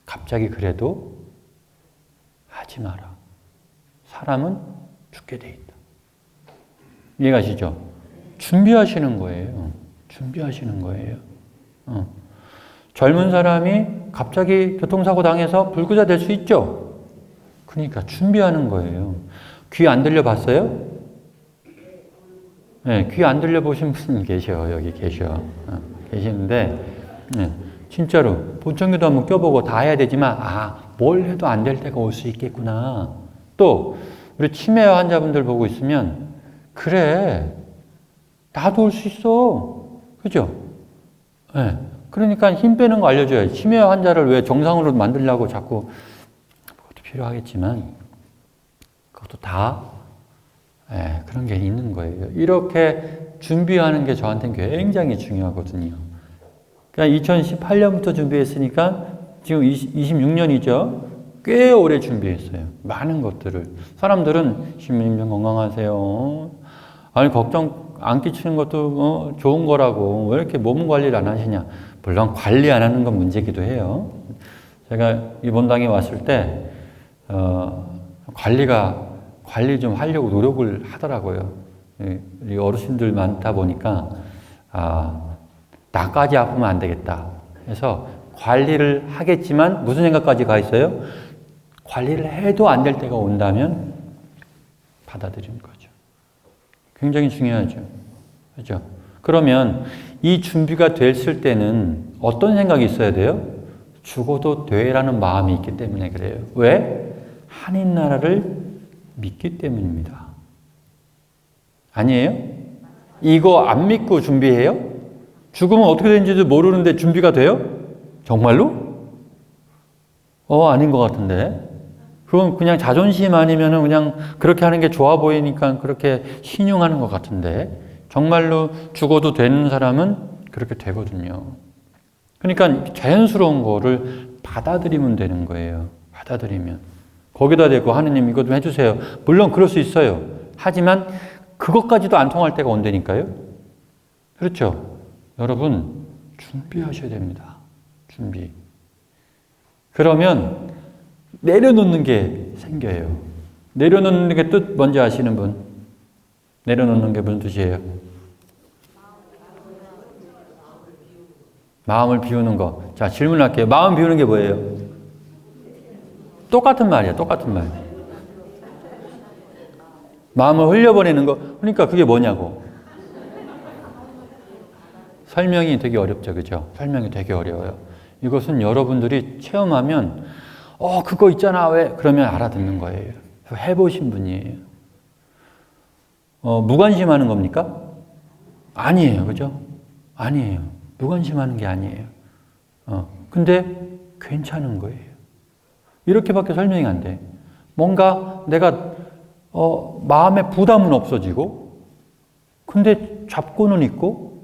갑자기 그래도 하지 마라. 사람은 죽게 돼 있다. 이해가시죠? 준비하시는 거예요. 준비하시는 거예요. 젊은 사람이 갑자기 교통사고 당해서 불구자 될 수 있죠? 그러니까 준비하는 거예요. 귀 안 들려봤어요? 네, 귀 안 들려보신 분 계셔. 여기 계셔. 계시는데 네, 진짜로 보청기도 한번 껴보고 다 해야 되지만 뭘 해도 안 될 때가 올 수 있겠구나. 또 우리 치매 환자분들 보고 있으면 그래 나도 올 수 있어. 그죠? 네. 그러니까 힘 빼는 거 알려줘야지. 치매 환자를 왜 정상으로 만들려고 자꾸 그것도 필요하겠지만 그것도 다 그런 게 있는 거예요. 이렇게 준비하는 게 저한테는 굉장히 중요하거든요. 그러니까 2018년부터 준비했으니까 지금 26년이죠. 꽤 오래 준비했어요. 많은 것들을. 사람들은 시민님 좀 건강하세요. 아니 걱정 안 끼치는 것도 좋은 거라고 왜 이렇게 몸 관리를 안 하시냐. 물론 관리 안 하는 건 문제기도 해요. 제가 이 본당에 왔을 때 관리 좀 하려고 노력을 하더라고요. 이 어르신들 많다 보니까 나까지 아프면 안 되겠다 해서 관리를 하겠지만 무슨 생각까지 가 있어요? 관리를 해도 안 될 때가 온다면 받아들이는 거죠. 굉장히 중요하죠. 그렇죠? 그러면 이 준비가 됐을 때는 어떤 생각이 있어야 돼요? 죽어도 돼라는 마음이 있기 때문에 그래요. 왜? 하늘나라를 믿기 때문입니다. 아니에요? 이거 안 믿고 준비해요? 죽으면 어떻게 되는지도 모르는데 준비가 돼요? 정말로? 아닌 것 같은데. 그건 그냥 자존심 아니면은 그냥 그렇게 하는 게 좋아 보이니까 그렇게 신용하는 것 같은데. 정말로 죽어도 되는 사람은 그렇게 되거든요. 그러니까 자연스러운 거를 받아들이면 되는 거예요. 받아들이면. 거기다 대고 하느님 이것 좀 해주세요. 물론 그럴 수 있어요. 하지만 그것까지도 안 통할 때가 온다니까요. 그렇죠? 여러분 준비하셔야 됩니다. 준비. 그러면 내려놓는 게 생겨요. 내려놓는 게 뜻 뭔지 아시는 분? 내려놓는 게 무슨 뜻이에요? 마음을 비우는 거. 자, 질문할게요. 마음 비우는 게 뭐예요? 똑같은 말이야. 똑같은 말. 마음을 흘려보내는 거. 그러니까 그게 뭐냐고. 설명이 되게 어렵죠. 그죠? 설명이 되게 어려워요. 이것은 여러분들이 체험하면 그거 있잖아. 왜? 그러면 알아듣는 거예요. 해보신 분이에요. 무관심하는 겁니까? 아니에요. 그죠? 아니에요. 무관심하는 게 아니에요. 근데 괜찮은 거예요. 이렇게밖에 설명이 안 돼. 뭔가 내가 마음의 부담은 없어지고 근데 잡고는 있고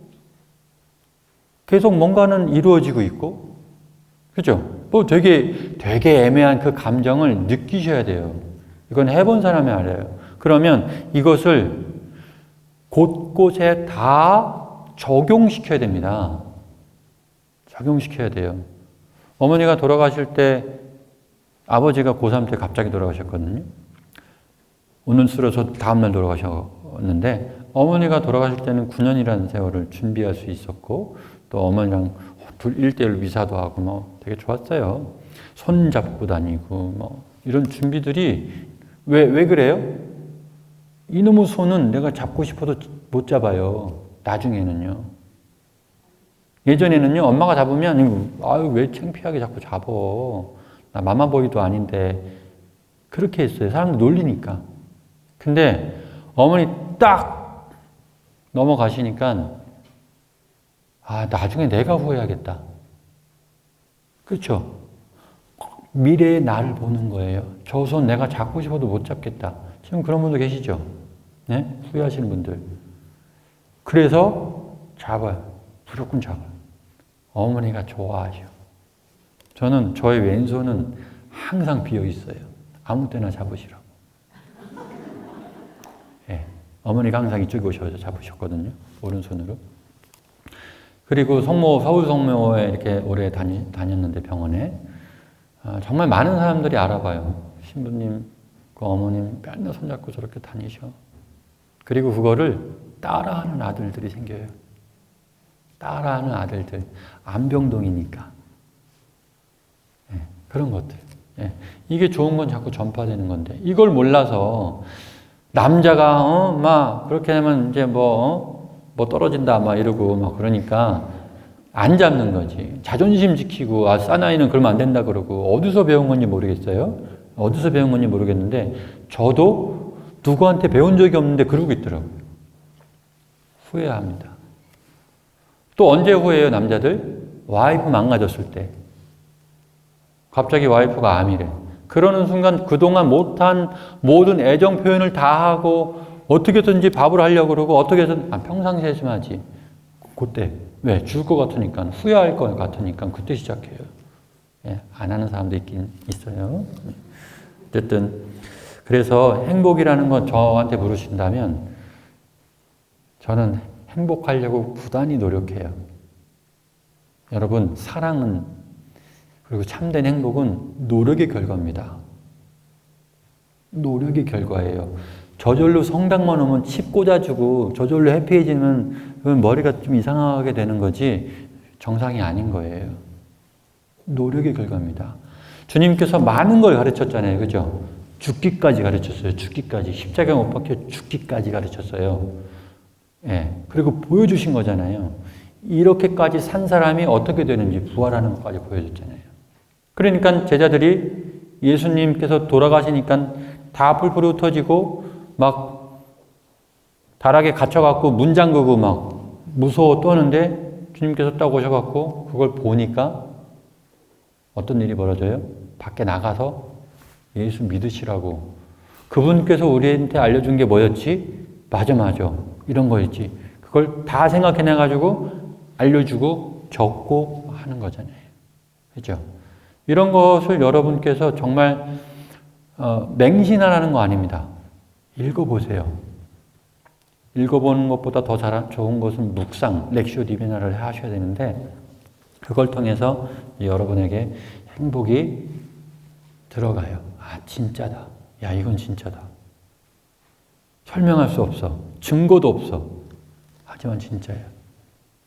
계속 뭔가는 이루어지고 있고 그죠? 뭐 되게 애매한 그 감정을 느끼셔야 돼요. 이건 해본 사람이 알아요. 그러면 이것을 곳곳에 다 적용시켜야 됩니다. 적용시켜야 돼요. 어머니가 돌아가실 때 아버지가 고3 때 갑자기 돌아가셨거든요. 운운스러워서 다음날 돌아가셨는데 어머니가 돌아가실 때는 9년이라는 세월을 준비할 수 있었고 또 어머니랑 1대1 미사도 하고 뭐 되게 좋았어요. 손 잡고 다니고 뭐 이런 준비들이 왜 그래요? 이놈의 손은 내가 잡고 싶어도 못 잡아요. 나중에는요. 예전에는요, 엄마가 잡으면, 아유, 왜 창피하게 자꾸 잡어. 나 마마보이도 아닌데. 그렇게 했어요. 사람들 놀리니까. 근데 어머니 딱 넘어가시니까, 나중에 내가 후회하겠다. 그렇죠? 미래의 나를 보는 거예요. 저 손 내가 잡고 싶어도 못 잡겠다. 지금 그런 분도 계시죠? 네? 후회하시는 분들. 그래서 잡아요. 무조건 잡아요. 어머니가 좋아하셔. 저는 저의 왼손은 항상 비어 있어요. 아무 때나 잡으시라고. 네. 어머니가 항상 이쪽에 오셔서 잡으셨거든요. 오른손으로. 그리고 서울 성모에 이렇게 오래 다녔는데 병원에 정말 많은 사람들이 알아봐요. 신부님, 그 어머님 맨날 손잡고 저렇게 다니셔. 그리고 그거를 따라하는 아들들이 생겨요. 따라하는 아들들. 안병동이니까. 네, 그런 것들. 네, 이게 좋은 건 자꾸 전파되는 건데 이걸 몰라서 남자가 막 그렇게 하면 이제 뭐 떨어진다 막 이러고 막 그러니까 안 잡는 거지. 자존심 지키고 사나이는 그러면 안 된다 그러고 어디서 배운 건지 모르겠어요. 어디서 배운 건지 모르겠는데 저도 누구한테 배운 적이 없는데 그러고 있더라고요. 후회합니다. 또 언제 후회해요, 남자들? 와이프 망가졌을 때. 갑자기 와이프가 암이래. 그러는 순간 그동안 못한 모든 애정 표현을 다 하고 어떻게든지 밥을 하려고 그러고 어떻게든 평상시에 좀 하지. 그때 왜? 죽을 것 같으니까 후회할 것 같으니까 그때 시작해요. 예, 안 하는 사람도 있긴 있어요. 어쨌든 그래서 행복이라는 건 저한테 물으신다면 저는 행복하려고 부단히 노력해요. 여러분 사랑은 그리고 참된 행복은 노력의 결과입니다. 노력의 결과예요. 저절로 성당만 오면 칩 꽂아주고 저절로 해피해지면 머리가 좀 이상하게 되는 거지 정상이 아닌 거예요. 노력의 결과입니다. 주님께서 많은 걸 가르쳤잖아요. 그죠? 죽기까지 가르쳤어요. 죽기까지. 십자가에 못 박혀 죽기까지 가르쳤어요. 예. 그리고 보여주신 거잖아요. 이렇게까지 산 사람이 어떻게 되는지 부활하는 것까지 보여줬잖아요. 그러니까 제자들이 예수님께서 돌아가시니까 다 뿔뿔이 흩어지고 막 다락에 갇혀갖고 문 잠그고 막 무서워 떠는데 주님께서 딱 오셔갖고 그걸 보니까 어떤 일이 벌어져요? 밖에 나가서 예수 믿으시라고. 그분께서 우리한테 알려준 게 뭐였지? 맞아. 이런 거였지. 그걸 다 생각해내가지고 알려주고 적고 하는 거잖아요. 그죠? 이런 것을 여러분께서 정말 맹신하라는 거 아닙니다. 읽어보세요. 읽어보는 것보다 더 좋은 것은 묵상, 렉시오 디비나를 하셔야 되는데 그걸 통해서 여러분에게 행복이 들어가요. 진짜다. 야, 이건 진짜다. 설명할 수 없어. 증거도 없어. 하지만 진짜예요.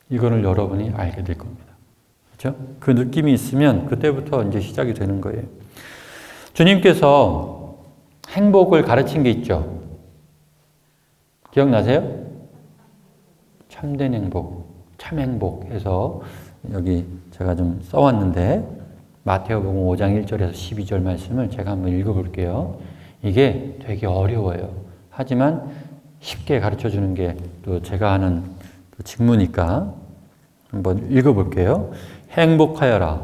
이거를 여러분이 알게 될 겁니다. 그렇죠? 그 느낌이 있으면 그때부터 이제 시작이 되는 거예요. 주님께서 행복을 가르친 게 있죠. 기억나세요? 참된 행복, 참 행복 해서 여기 제가 좀 써왔는데 마태오복음 5장 1절에서 12절 말씀을 제가 한번 읽어볼게요. 이게 되게 어려워요. 하지만 쉽게 가르쳐 주는 게 또 제가 하는 직무니까 한번 읽어볼게요. 행복하여라.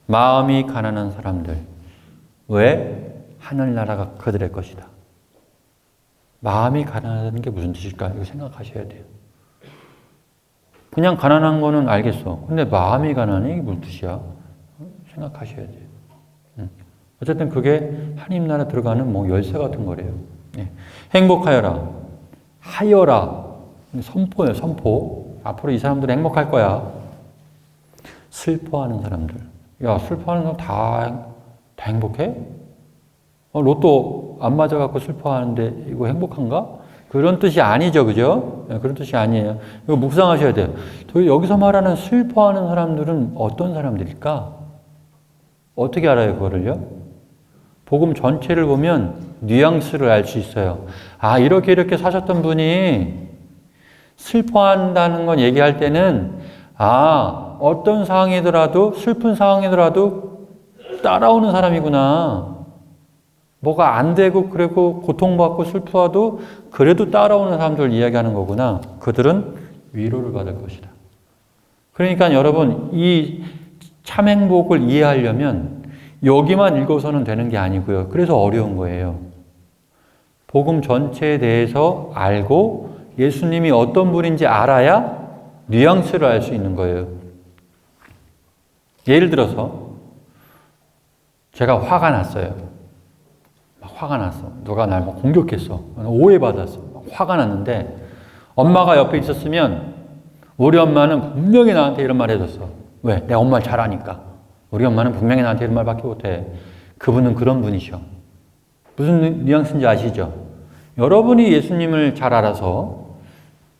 마음이 가난한 사람들. 왜? 하늘나라가 그들의 것이다. 마음이 가난하다는 게 무슨 뜻일까? 이거 생각하셔야 돼요. 그냥 가난한 거는 알겠어. 근데 마음이 가난해? 이게 무슨 뜻이야? 생각하셔야 돼요. 어쨌든 그게 하나님 나라 들어가는 뭐 열쇠 같은 거래요. 예. 행복하여라. 하여라. 선포예요, 선포. 앞으로 이 사람들은 행복할 거야. 슬퍼하는 사람들. 야, 슬퍼하는 사람 다 행복해? 로또 안 맞아갖고 슬퍼하는데 이거 행복한가? 그런 뜻이 아니죠, 그죠? 네, 그런 뜻이 아니에요. 이거 묵상하셔야 돼요. 여기서 말하는 슬퍼하는 사람들은 어떤 사람들일까? 어떻게 알아요, 그거를요? 복음 전체를 보면 뉘앙스를 알 수 있어요. 아, 이렇게 사셨던 분이 슬퍼한다는 건 얘기할 때는, 아, 어떤 상황이더라도, 슬픈 상황이더라도 따라오는 사람이구나. 뭐가 안 되고, 그리고 고통받고 슬퍼도 그래도 따라오는 사람들을 이야기하는 거구나. 그들은 위로를 받을 것이다. 그러니까 여러분, 이 참 행복을 이해하려면 여기만 읽어서는 되는 게 아니고요. 그래서 어려운 거예요. 복음 전체에 대해서 알고 예수님이 어떤 분인지 알아야 뉘앙스를 알 수 있는 거예요. 예를 들어서 제가 화가 났어요. 화가 났어. 누가 날 공격했어. 오해받았어. 화가 났는데 엄마가 옆에 있었으면 우리 엄마는 분명히 나한테 이런 말 해줬어. 왜? 내 엄마를 잘 아니까. 우리 엄마는 분명히 나한테 이런 말밖에 못해. 그분은 그런 분이셔. 무슨 뉘앙스인지 아시죠? 여러분이 예수님을 잘 알아서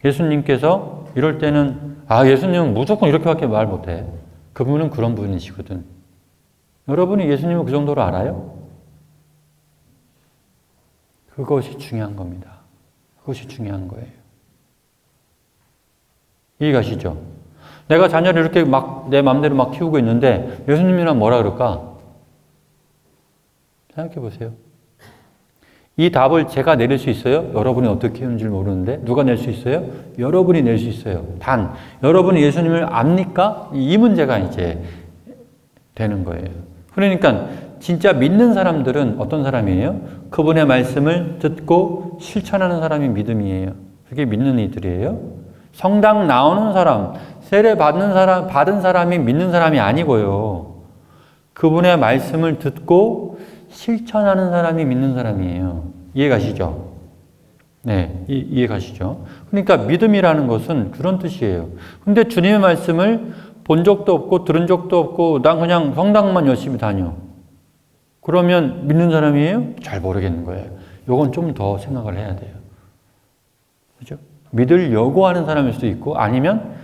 예수님께서 이럴 때는 아, 예수님은 무조건 이렇게밖에 말 못해. 그분은 그런 분이시거든. 여러분이 예수님을 그 정도로 알아요? 그것이 중요한 겁니다. 그것이 중요한 거예요. 이해가시죠? 내가 자녀를 이렇게 막 내 마음대로 막 키우고 있는데 예수님이란 뭐라 그럴까? 생각해 보세요. 이 답을 제가 내릴 수 있어요? 여러분이 어떻게 키우는지 모르는데 누가 낼 수 있어요? 여러분이 낼 수 있어요. 단 여러분이 예수님을 압니까? 이 문제가 이제 되는 거예요. 그러니까 진짜 믿는 사람들은 어떤 사람이에요? 그분의 말씀을 듣고 실천하는 사람이 믿음이에요. 그게 믿는 이들이에요. 성당 나오는 사람, 세례 받은 사람이 믿는 사람이 아니고요. 그분의 말씀을 듣고 실천하는 사람이 믿는 사람이에요. 이해가시죠? 네, 이해가시죠? 그러니까 믿음이라는 것은 그런 뜻이에요. 근데 주님의 말씀을 본 적도 없고 들은 적도 없고 난 그냥 성당만 열심히 다녀. 그러면 믿는 사람이에요? 잘 모르겠는 거예요. 요건 좀 더 생각을 해야 돼요. 그죠? 믿으려고 하는 사람일 수도 있고 아니면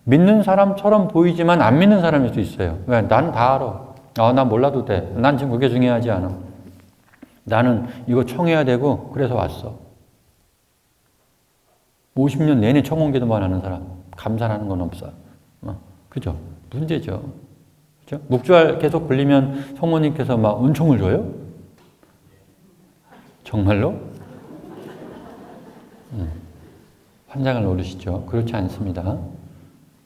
믿는 사람처럼 보이지만 안 믿는 사람일 수도 있어요. 왜? 난 다 알아. 난 몰라도 돼. 난 지금 그게 중요하지 않아. 나는 이거 청해야 되고 그래서 왔어. 50년 내내 청혼기도만 하는 사람 감사하는 건 없어. 그죠? 문제죠. 그죠? 묵주알 계속 불리면 성모님께서 막 은총을 줘요? 정말로? 환장을 노리시죠. 그렇지 않습니다.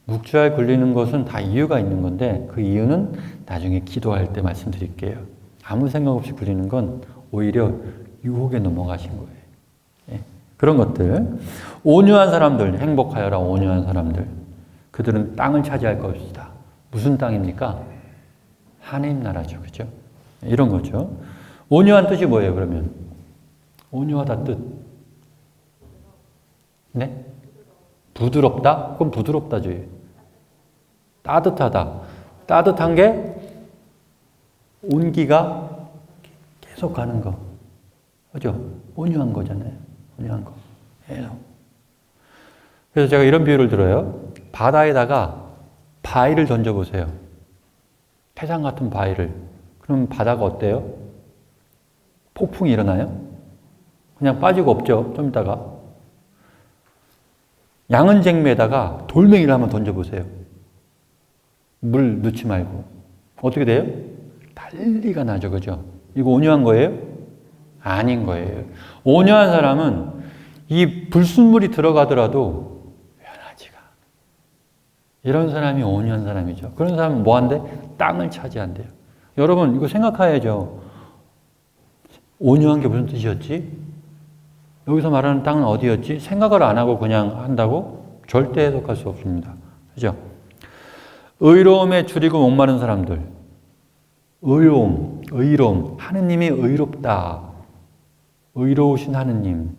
묵주알 굴리는 것은 다 이유가 있는 건데 그 이유는 나중에 기도할 때 말씀드릴게요. 아무 생각 없이 굴리는 건 오히려 유혹에 넘어가신 거예요. 예. 그런 것들. 온유한 사람들, 행복하여라 온유한 사람들. 그들은 땅을 차지할 것이다. 무슨 땅입니까? 하나님 나라죠. 그죠? 이런 거죠. 온유한 뜻이 뭐예요, 그러면? 온유하다 뜻. 네? 부드럽다? 그건 부드럽다죠. 따뜻하다. 따뜻한 게 온기가 계속 가는 거. 그죠? 온유한 거잖아요. 온유한 거. 계속. 그래서 제가 이런 비유를 들어요. 바다에다가 바위를 던져보세요. 태산 같은 바위를. 그럼 바다가 어때요? 폭풍이 일어나요? 그냥 빠지고 없죠. 좀 있다가. 양은쟁매에다가 돌멩이를 한번 던져보세요. 물 넣지 말고. 어떻게 돼요? 난리가 나죠. 그죠? 이거 온유한 거예요? 아닌 거예요. 온유한 사람은 이 불순물이 들어가더라도 변하지가. 이런 사람이 온유한 사람이죠. 그런 사람은 뭐 한대? 땅을 차지한대요. 여러분 이거 생각해야죠. 온유한 게 무슨 뜻이었지? 여기서 말하는 땅은 어디였지? 생각을 안 하고 그냥 한다고? 절대 해석할 수 없습니다. 그죠? 의로움에 줄이고 목마른 사람들. 의로움. 하느님이 의롭다. 의로우신 하느님.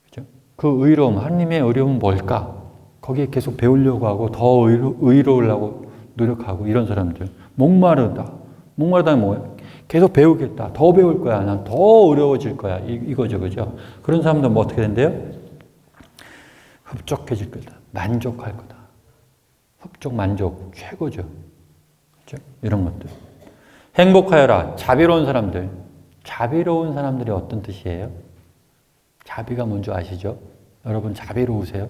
그죠? 그 의로움, 하느님의 의로움은 뭘까? 거기에 계속 배우려고 하고 더 의로우려고 노력하고 이런 사람들. 목마르다는 뭐예요? 계속 배우겠다. 더 배울 거야. 난 더 어려워질 거야. 이거죠. 그죠? 그런 사람들은 뭐 어떻게 된대요? 흡족해질 거다. 만족할 거다. 흡족, 만족. 최고죠. 그죠? 이런 것들. 행복하여라. 자비로운 사람들. 자비로운 사람들이 어떤 뜻이에요? 자비가 뭔지 아시죠? 여러분 자비로우세요?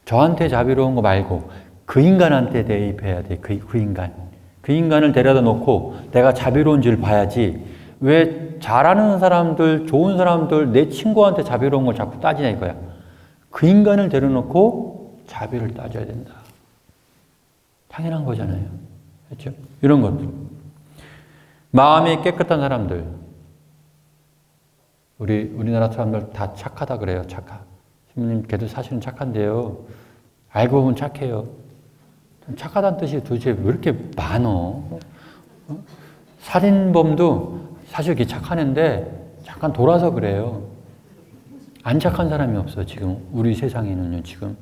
저한테 자비로운 거 말고 그 인간한테 대입해야 돼. 그 인간. 그 인간을 데려다 놓고 내가 자비로운지를 봐야지 왜 잘하는 사람들, 좋은 사람들, 내 친구한테 자비로운 걸 자꾸 따지냐 이거야. 그 인간을 데려놓고 자비를 따져야 된다. 당연한 거잖아요. 그렇죠? 이런 것들. 마음이 깨끗한 사람들. 우리나라 사람들 다 착하다 그래요. 신부님 걔도 사실은 착한데요. 알고 보면 착해요. 착하다는 뜻이 도대체 왜 이렇게 많어? 살인범도 사실 그게 착한 애인데 잠깐 돌아서 그래요. 안 착한 사람이 없어 지금 우리 세상에는요 지금.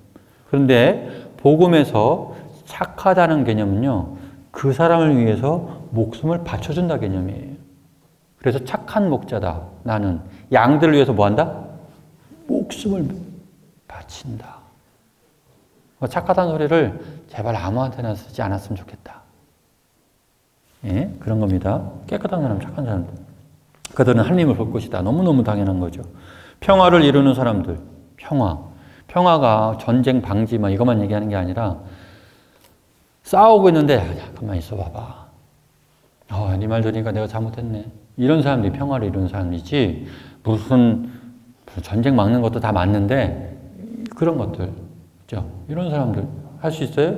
그런데 복음에서 착하다는 개념은요 그 사람을 위해서 목숨을 바쳐준다 개념이에요. 그래서 착한 목자다. 나는 양들을 위해서 뭐한다? 목숨을 바친다. 착하다는 소리를 제발 아무한테나 쓰지 않았으면 좋겠다. 예, 그런 겁니다. 깨끗한 사람, 착한 사람들. 그들은 하나님을 볼 것이다. 너무너무 당연한 거죠. 평화를 이루는 사람들. 평화가 전쟁 방지만 이것만 얘기하는 게 아니라 싸우고 있는데 잠깐만 있어 봐봐. 네 말 들으니까 내가 잘못했네. 이런 사람들이 평화를 이루는 사람이지 무슨 전쟁 막는 것도 다 맞는데 그런 것들. 그죠? 이런 사람들 할 수 있어요?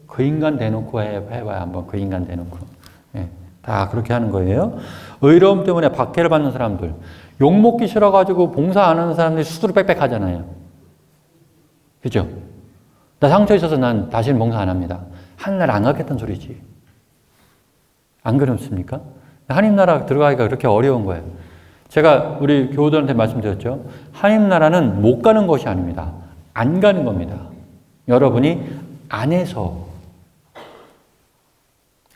그 인간 대놓고 해봐야 한번 그 인간 대놓고. 예, 다 그렇게 하는 거예요. 의로움 때문에 박해를 받는 사람들. 욕먹기 싫어가지고 봉사 안 하는 사람들이 스스로 빽빽 하잖아요. 그죠? 나 상처 있어서 난 다시는 봉사 안 합니다. 하늘나라 안 가겠다는 소리지. 안 그렇습니까? 하나님 나라 들어가기가 그렇게 어려운 거예요. 제가 우리 교우들한테 말씀드렸죠. 하나님 나라는 못 가는 것이 아닙니다. 안 가는 겁니다. 여러분이 안에서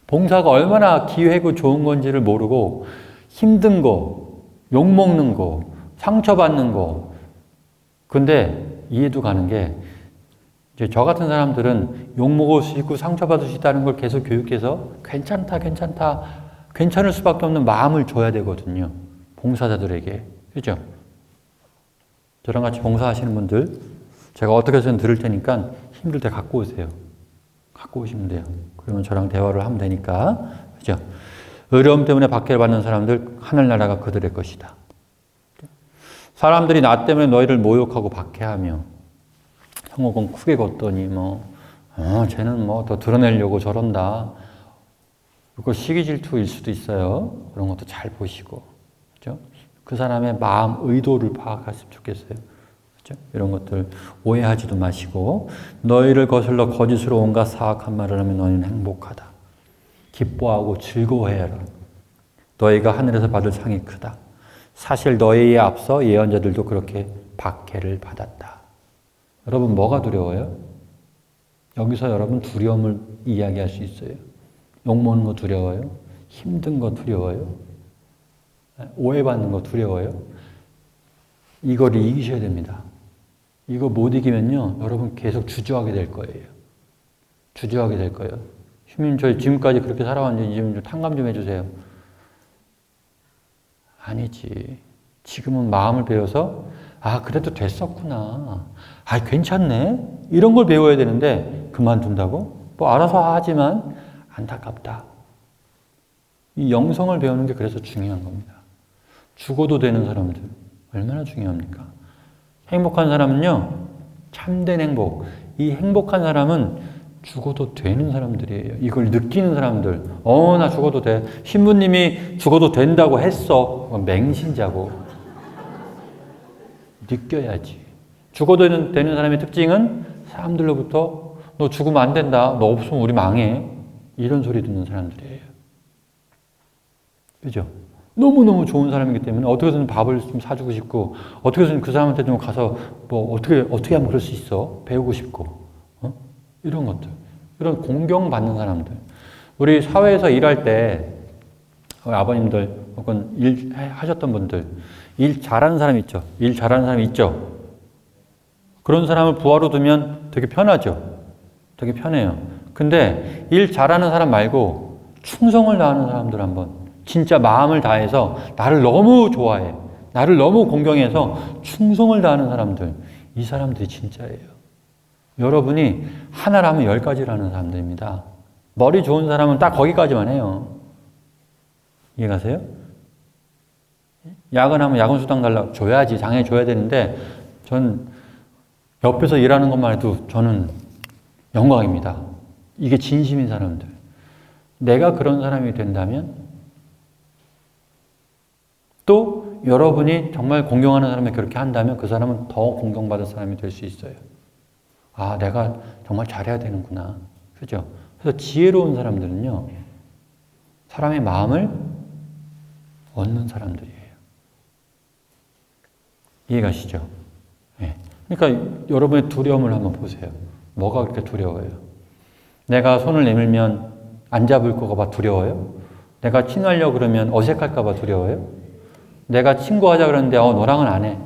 봉사가 얼마나 기회고 좋은 건지를 모르고 힘든 거, 욕먹는 거, 상처받는 거. 근데 이해도 가는 게 이제 저 같은 사람들은 욕먹을 수 있고 상처받을 수 있다는 걸 계속 교육해서 괜찮다. 괜찮을 수밖에 없는 마음을 줘야 되거든요. 봉사자들에게. 그죠? 저랑 같이 봉사하시는 분들 제가 어떻게 해서든 들을 테니까 힘들 때 갖고 오세요. 갖고 오시면 돼요. 그러면 저랑 대화를 하면 되니까. 그죠? 어려움 때문에 박해를 받는 사람들 하늘나라가 그들의 것이다. 사람들이 나 때문에 너희를 모욕하고 박해하며 형옥은 크게 걷더니 쟤는 더 드러내려고 저런다. 그거 시기 질투일 수도 있어요. 그런 것도 잘 보시고. 그죠? 그 사람의 마음, 의도를 파악했으면 좋겠어요. 그죠? 이런 것들 오해하지도 마시고 너희를 거슬러 거짓으로 온갖 사악한 말을 하면 너희는 행복하다. 기뻐하고 즐거워해라. 너희가 하늘에서 받을 상이 크다. 사실 너희에 앞서 예언자들도 그렇게 박해를 받았다. 여러분 뭐가 두려워요? 여기서 여러분 두려움을 이야기할 수 있어요. 욕먹는 거 두려워요? 힘든 거 두려워요? 오해받는 거 두려워요? 이거를 이기셔야 됩니다. 이거 못 이기면요, 여러분 계속 주저하게 될 거예요. 주저하게 될 거예요. 주님, 저희 지금까지 그렇게 살아왔는데 이제 좀 탕감 좀 해주세요. 아니지. 지금은 마음을 배워서 그래도 됐었구나. 괜찮네. 이런 걸 배워야 되는데 그만둔다고? 알아서 하지만 안타깝다. 이 영성을 배우는 게 그래서 중요한 겁니다. 죽어도 되는 사람들 얼마나 중요합니까? 행복한 사람은요, 참된 행복. 이 행복한 사람은 죽어도 되는 사람들이에요. 이걸 느끼는 사람들. 나 죽어도 돼. 신부님이 죽어도 된다고 했어. 맹신자고. 느껴야지. 죽어도 되는 사람의 특징은 사람들로부터 너 죽으면 안 된다. 너 없으면 우리 망해. 이런 소리 듣는 사람들이에요. 그죠? 너무너무 좋은 사람이기 때문에 어떻게든 밥을 좀 사주고 싶고, 어떻게든 그 사람한테 좀 가서 어떻게 하면 그럴 수 있어? 배우고 싶고. 이런 것들. 이런 공경받는 사람들. 우리 사회에서 일할 때, 우리 아버님들, 혹은 일 하셨던 분들, 일 잘하는 사람 있죠? 일 잘하는 사람 있죠? 그런 사람을 부하로 두면 되게 편하죠? 되게 편해요. 근데 일 잘하는 사람 말고 충성을 다하는 사람들 한번, 진짜 마음을 다해서 나를 너무 좋아해, 나를 너무 공경해서 충성을 다하는 사람들, 이 사람들이 진짜예요. 여러분이 하나를 하면 10가지를 하는 사람들입니다. 머리 좋은 사람은 딱 거기까지만 해요. 이해가세요? 야근하면 야근수당 달라고 줘야지. 당연히 줘야 되는데, 전 옆에서 일하는 것만 해도 저는 영광입니다. 이게 진심인 사람들. 내가 그런 사람이 된다면, 또 여러분이 정말 공경하는 사람이 그렇게 한다면 그 사람은 더 공경받을 사람이 될 수 있어요. 아, 내가 정말 잘해야 되는구나. 그죠? 그래서 지혜로운 사람들은요, 사람의 마음을 얻는 사람들이에요. 이해가시죠? 네. 그러니까 여러분의 두려움을 한번 보세요. 뭐가 그렇게 두려워요? 내가 손을 내밀면 안 잡을 거 봐 두려워요? 내가 친하려고 그러면 어색할까 봐 두려워요? 내가 친구하자 그러는데 너랑은 안 해.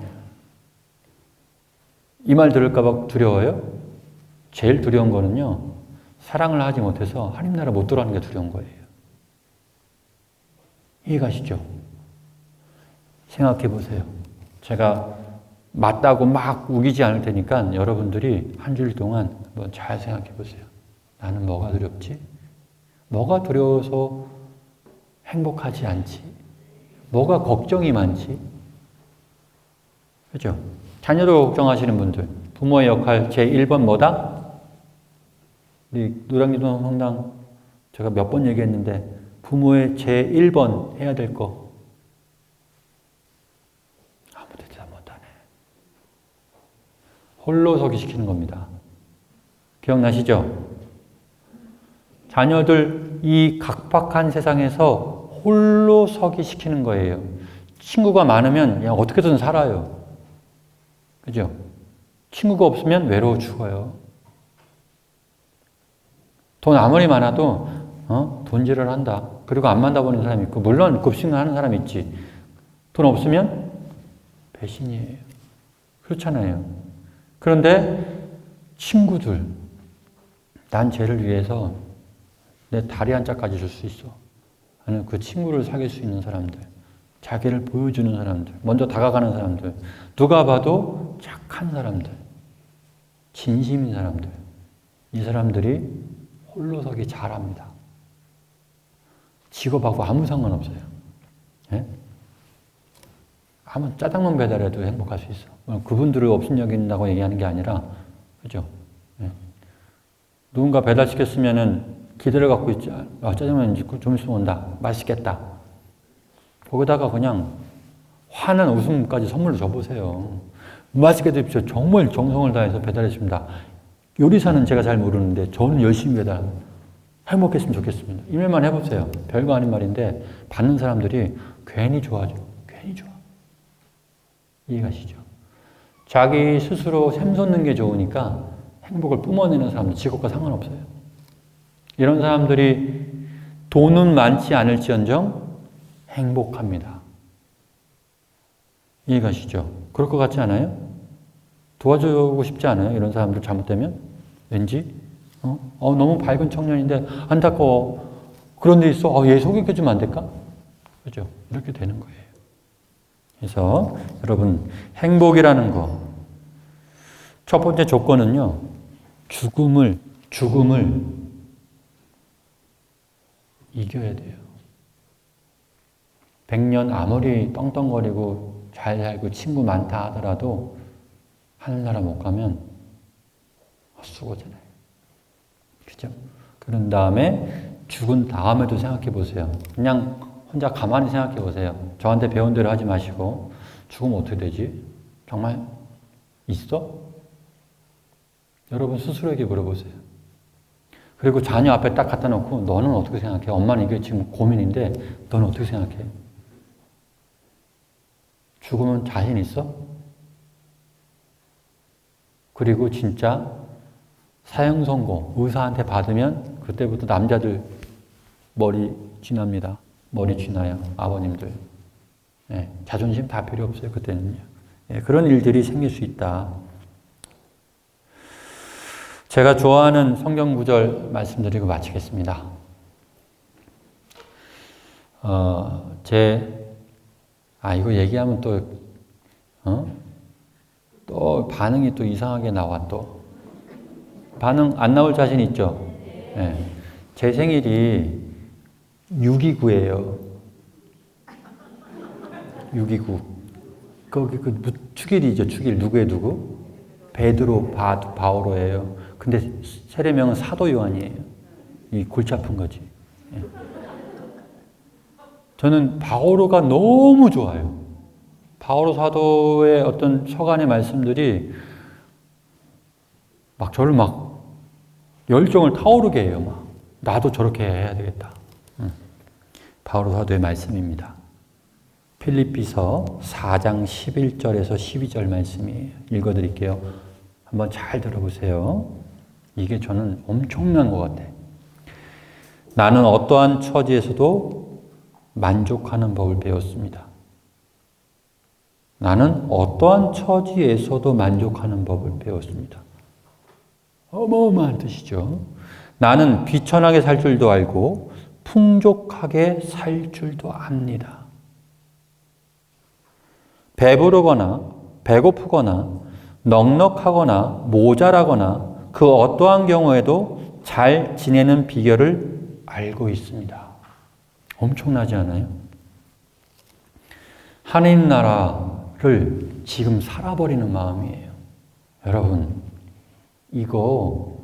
이 말 들을까 봐 두려워요? 제일 두려운 거는요, 사랑을 하지 못해서 하나님 나라 못 들어가는 게 두려운 거예요. 이해가시죠? 생각해 보세요. 제가 맞다고 막 우기지 않을 테니까 여러분들이 한 주일 동안 한번 잘 생각해 보세요. 나는 뭐가 두렵지? 뭐가 두려워서 행복하지 않지? 뭐가 걱정이 많지? 그죠? 자녀를 걱정하시는 분들, 부모의 역할 제1번 뭐다? 우리 노량진동 성당 제가 몇 번 얘기했는데, 부모의 제1번 해야 될 거 아무도 대답 못하네. 홀로서기 시키는 겁니다. 기억나시죠? 자녀들 이 각박한 세상에서 홀로서기 시키는 거예요. 친구가 많으면 그냥 어떻게든 살아요. 그죠? 친구가 없으면 외로워 죽어요. 돈 아무리 많아도 돈질을 한다. 그리고 안 만나보는 사람이 있고, 물론 급식을 하는 사람이 있지. 돈 없으면 배신이에요. 그렇잖아요. 그런데 친구들, 난 쟤를 위해서 내 다리 한 짝까지 줄 수 있어. 하는 그 친구를 사귈 수 있는 사람들, 자기를 보여주는 사람들, 먼저 다가가는 사람들, 누가 봐도 착한 사람들, 진심인 사람들, 이 사람들이 홀로서기 잘합니다. 직업하고 아무 상관없어요. 예? 아무 짜장면 배달해도 행복할 수 있어. 그분들을 업신여긴다고 얘기하는 게 아니라, 그죠? 예. 누군가 배달시켰으면은 기대를 갖고 있지. 짜장면 좀 있으면 온다. 맛있겠다. 거기다가 그냥 환한 웃음까지 선물로 줘보세요. 맛있게 드십시오. 정말 정성을 다해서 배달했습니다. 요리사는 제가 잘 모르는데 저는 열심히 배달. 행복했으면 좋겠습니다. 이 말만 해보세요. 별거 아닌 말인데 받는 사람들이 괜히 좋아져. 괜히 좋아. 이해가시죠? 자기 스스로 샘솟는 게 좋으니까 행복을 뿜어내는 사람들, 직업과 상관없어요. 이런 사람들이 돈은 많지 않을지언정 행복합니다. 이해가시죠? 그럴 것 같지 않아요? 도와주고 싶지 않아요? 이런 사람들 잘못되면? 왠지? 너무 밝은 청년인데 안타까워. 그런 데 있어. 얘 소개해주면 안 될까? 그죠? 이렇게 되는 거예요. 그래서 여러분, 행복이라는 거, 첫 번째 조건은요, 죽음을 이겨야 돼요. 100년 아무리 떵떵거리고 잘 살고 친구 많다 하더라도 하늘나라 못 가면 헛수고잖아요. 그죠? 그런 다음에 죽은 다음에도 생각해 보세요. 그냥 혼자 가만히 생각해 보세요. 저한테 배운 대로 하지 마시고 죽으면 어떻게 되지? 정말 있어? 여러분 스스로에게 물어보세요. 그리고 자녀 앞에 딱 갖다 놓고 너는 어떻게 생각해? 엄마는 이게 지금 고민인데 너는 어떻게 생각해? 죽으면 자신 있어? 그리고 진짜 사형 선고 의사한테 받으면 그때부터 남자들 머리 쥐납니다. 머리 쥐나요. 아버님들. 예, 자존심 다 필요 없어요. 그때는요. 예, 그런 일들이 생길 수 있다. 제가 좋아하는 성경 구절 말씀드리고 마치겠습니다. 이거 얘기하면 또 반응이 또 이상하게 나와 또. 반응 안 나올 자신 있죠? 네. 제 생일이 6.29예요. 6.29. 거기 축일이죠. 축일. 누구의 누구? 베드로 바오로예요. 근데 세례명은 사도 요한이에요. 이 골치 아픈 거지. 예. 저는 바오로가 너무 좋아요. 바오로 사도의 어떤 서간의 말씀들이 저를 열정을 타오르게 해요. 나도 저렇게 해야 되겠다. 바오로 사도의 말씀입니다. 필립비서 4장 11절에서 12절 말씀이에요. 읽어드릴게요. 한번 잘 들어보세요. 이게 저는 엄청난 것 같아요. 나는 어떠한 처지에서도 만족하는 법을 배웠습니다. 나는 어떠한 처지에서도 만족하는 법을 배웠습니다. 어마어마한 뜻이죠. 나는 비천하게 살 줄도 알고 풍족하게 살 줄도 압니다. 배부르거나 배고프거나 넉넉하거나 모자라거나 그 어떠한 경우에도 잘 지내는 비결을 알고 있습니다. 엄청나지 않아요? 하나님 나라를 지금 살아버리는 마음이에요. 여러분, 이거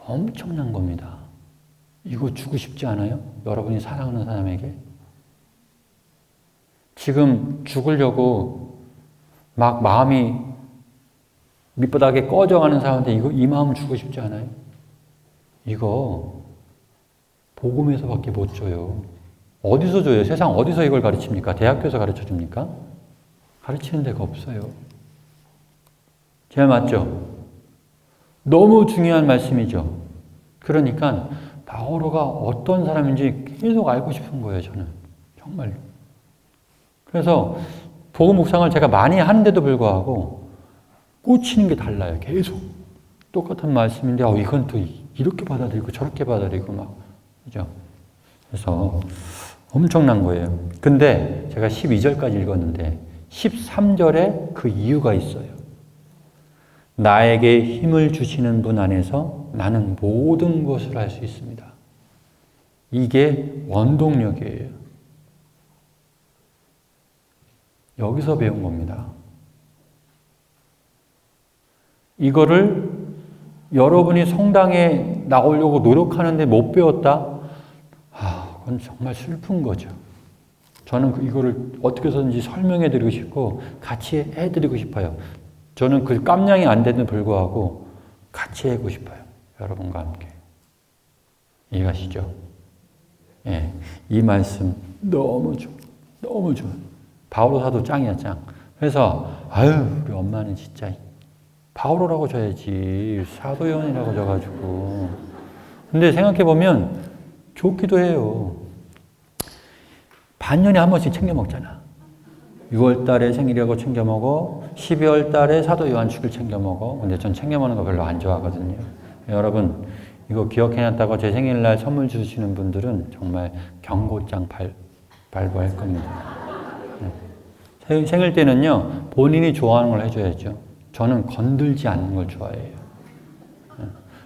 엄청난 겁니다. 이거 주고 싶지 않아요? 여러분이 사랑하는 사람에게? 지금 죽으려고 마음이 밑바닥에 꺼져가는 사람한테 이 마음을 주고 싶지 않아요? 이거 복음에서밖에 못 줘요. 어디서 줘요? 세상 어디서 이걸 가르칩니까? 대학교에서 가르쳐 줍니까? 가르치는 데가 없어요. 제 말 맞죠? 너무 중요한 말씀이죠. 그러니까 바오로가 어떤 사람인지 계속 알고 싶은 거예요. 저는 정말로. 그래서 복음 묵상을 제가 많이 하는데도 불구하고 꽂히는 게 달라요. 계속 똑같은 말씀인데 이건 또 이렇게 받아들이고 저렇게 받아들이고 그죠? 그래서 엄청난 거예요. 근데 제가 12절까지 읽었는데 13절에 그 이유가 있어요. 나에게 힘을 주시는 분 안에서 나는 모든 것을 할 수 있습니다. 이게 원동력이에요. 여기서 배운 겁니다. 이거를 여러분이 성당에 나오려고 노력하는데 못 배웠다? 그건 정말 슬픈 거죠. 저는 이거를 어떻게 해서든지 설명해 드리고 싶고 같이 해 드리고 싶어요. 저는 그 깜냥이 안 되는 불구하고 같이 하고 싶어요. 여러분과 함께. 이해가시죠? 예, 이 말씀 너무 좋아. 너무 좋아. 바오로 사도 짱이야, 짱. 그래서 우리 엄마는 진짜 바오로라고 줘야지 사도 요한이라고 줘가지고. 근데 생각해보면 좋기도 해요. 반년에 한 번씩 챙겨 먹잖아. 6월 달에 생일이라고 챙겨 먹어. 12월 달에 사도 요한 축일 챙겨 먹어. 근데 전 챙겨 먹는 거 별로 안 좋아하거든요. 여러분, 이거 기억해놨다고 제 생일날 선물 주시는 분들은 정말 경고장 발부할 겁니다. 네. 생일 때는요, 본인이 좋아하는 걸 해줘야죠. 저는 건들지 않는 걸 좋아해요.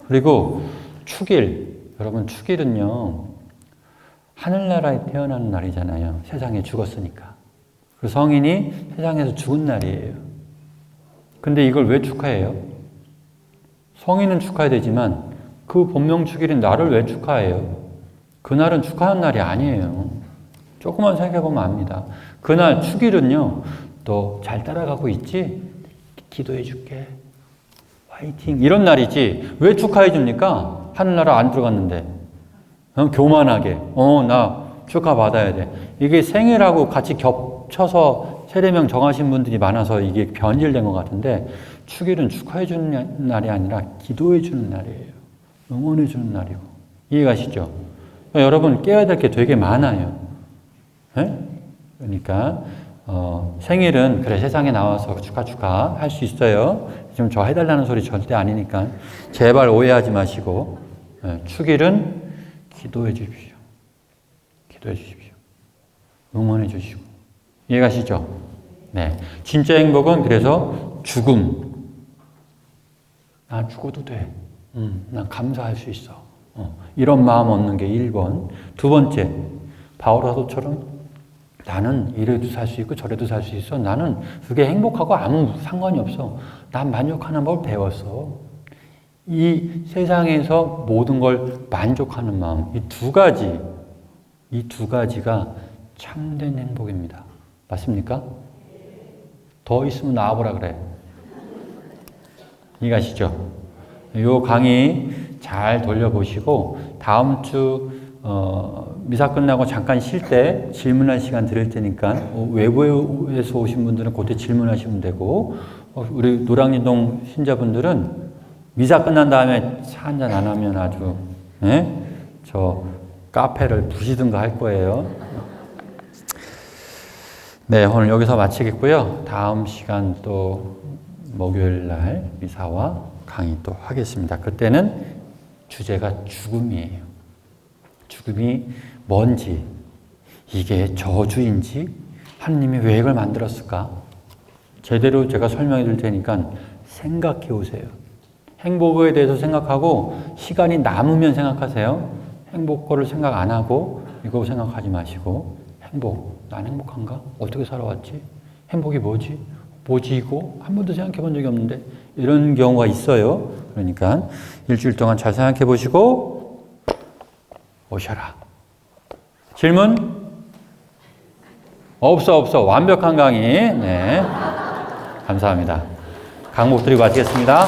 그리고 축일, 여러분 축일은요, 하늘나라에 태어나는 날이잖아요. 세상에 죽었으니까. 그 성인이 세상에서 죽은 날이에요. 근데 이걸 왜 축하해요? 성인은 축하해야 되지만 그 본명 축일인 나를 왜 축하해요? 그날은 축하하는 날이 아니에요. 조금만 생각해보면 압니다. 그날 축일은요, 너 잘 따라가고 있지? 기도해 줄게. 화이팅. 이런 날이지. 왜 축하해 줍니까? 하늘나라 안 들어갔는데. 교만하게. 나 축하받아야 돼. 이게 생일하고 같이 겹쳐서 세례명 정하신 분들이 많아서 이게 변질된 것 같은데, 축일은 축하해 주는 날이 아니라 기도해 주는 날이에요. 응원해 주는 날이고. 이해가시죠? 그러니까 여러분 깨야 될 게 되게 많아요. 네? 그러니까 생일은 그래 세상에 나와서 축하 할 수 있어요. 지금 저 해달라는 소리 절대 아니니까 제발 오해하지 마시고 축일은 기도해 주십시오. 기도해 주십시오. 응원해 주시고. 이해가시죠? 네. 진짜 행복은 그래서 죽음. 나 죽어도 돼. 난 감사할 수 있어. 이런 마음 얻는 게 1번. 두 번째, 바울 사도처럼 나는 이래도 살 수 있고 저래도 살 수 있어. 나는 그게 행복하고 아무 상관이 없어. 난 만족하는 법 배웠어. 이 세상에서 모든 걸 만족하는 마음. 이 두 가지가 참된 행복입니다. 맞습니까? 더 있으면 나와보라 그래. 이해가시죠? 요 강의 잘 돌려보시고 다음 주 미사 끝나고 잠깐 쉴 때 질문할 시간 드릴 테니까 외부에서 오신 분들은 그때 질문하시면 되고 우리 노량진동 신자분들은 미사 끝난 다음에 차 한잔 안 하면 아주 저 카페를 부시든가 할 거예요. 네, 오늘 여기서 마치겠고요. 다음 시간 또 목요일 날 미사와 강의 또 하겠습니다. 그때는 주제가 죽음이에요. 죽음이 뭔지, 이게 저주인지, 하느님이 왜 이걸 만들었을까? 제대로 제가 설명해 드릴 테니까 생각해 오세요. 행복에 대해서 생각하고 시간이 남으면 생각하세요. 행복 거를 생각 안 하고 이거 생각하지 마시고 난 행복한가? 어떻게 살아왔지? 행복이 뭐지? 뭐지 이거? 한 번도 생각해 본 적이 없는데 이런 경우가 있어요. 그러니까 일주일 동안 잘 생각해 보시고 오셔라. 질문? 없어. 완벽한 강의. 네. 감사합니다. 강목 드리고 마치겠습니다.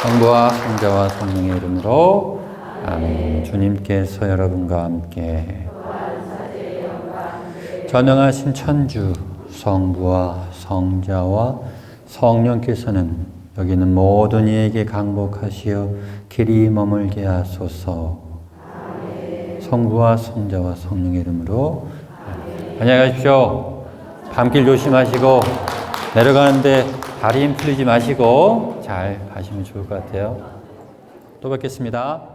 성부와 성자와 성령의 이름으로 아멘. 주님께서 여러분과 함께 전능하신 천주 성부와 성자와 성령께서는 여기 있는 모든 이에게 강복하시어 길이 머물게 하소서. 성부와 성자와 성령의 이름으로 안녕히 가십시오. 밤길 조심하시고 내려가는데 다리 힘 풀리지 마시고 잘 가시면 좋을 것 같아요. 또 뵙겠습니다.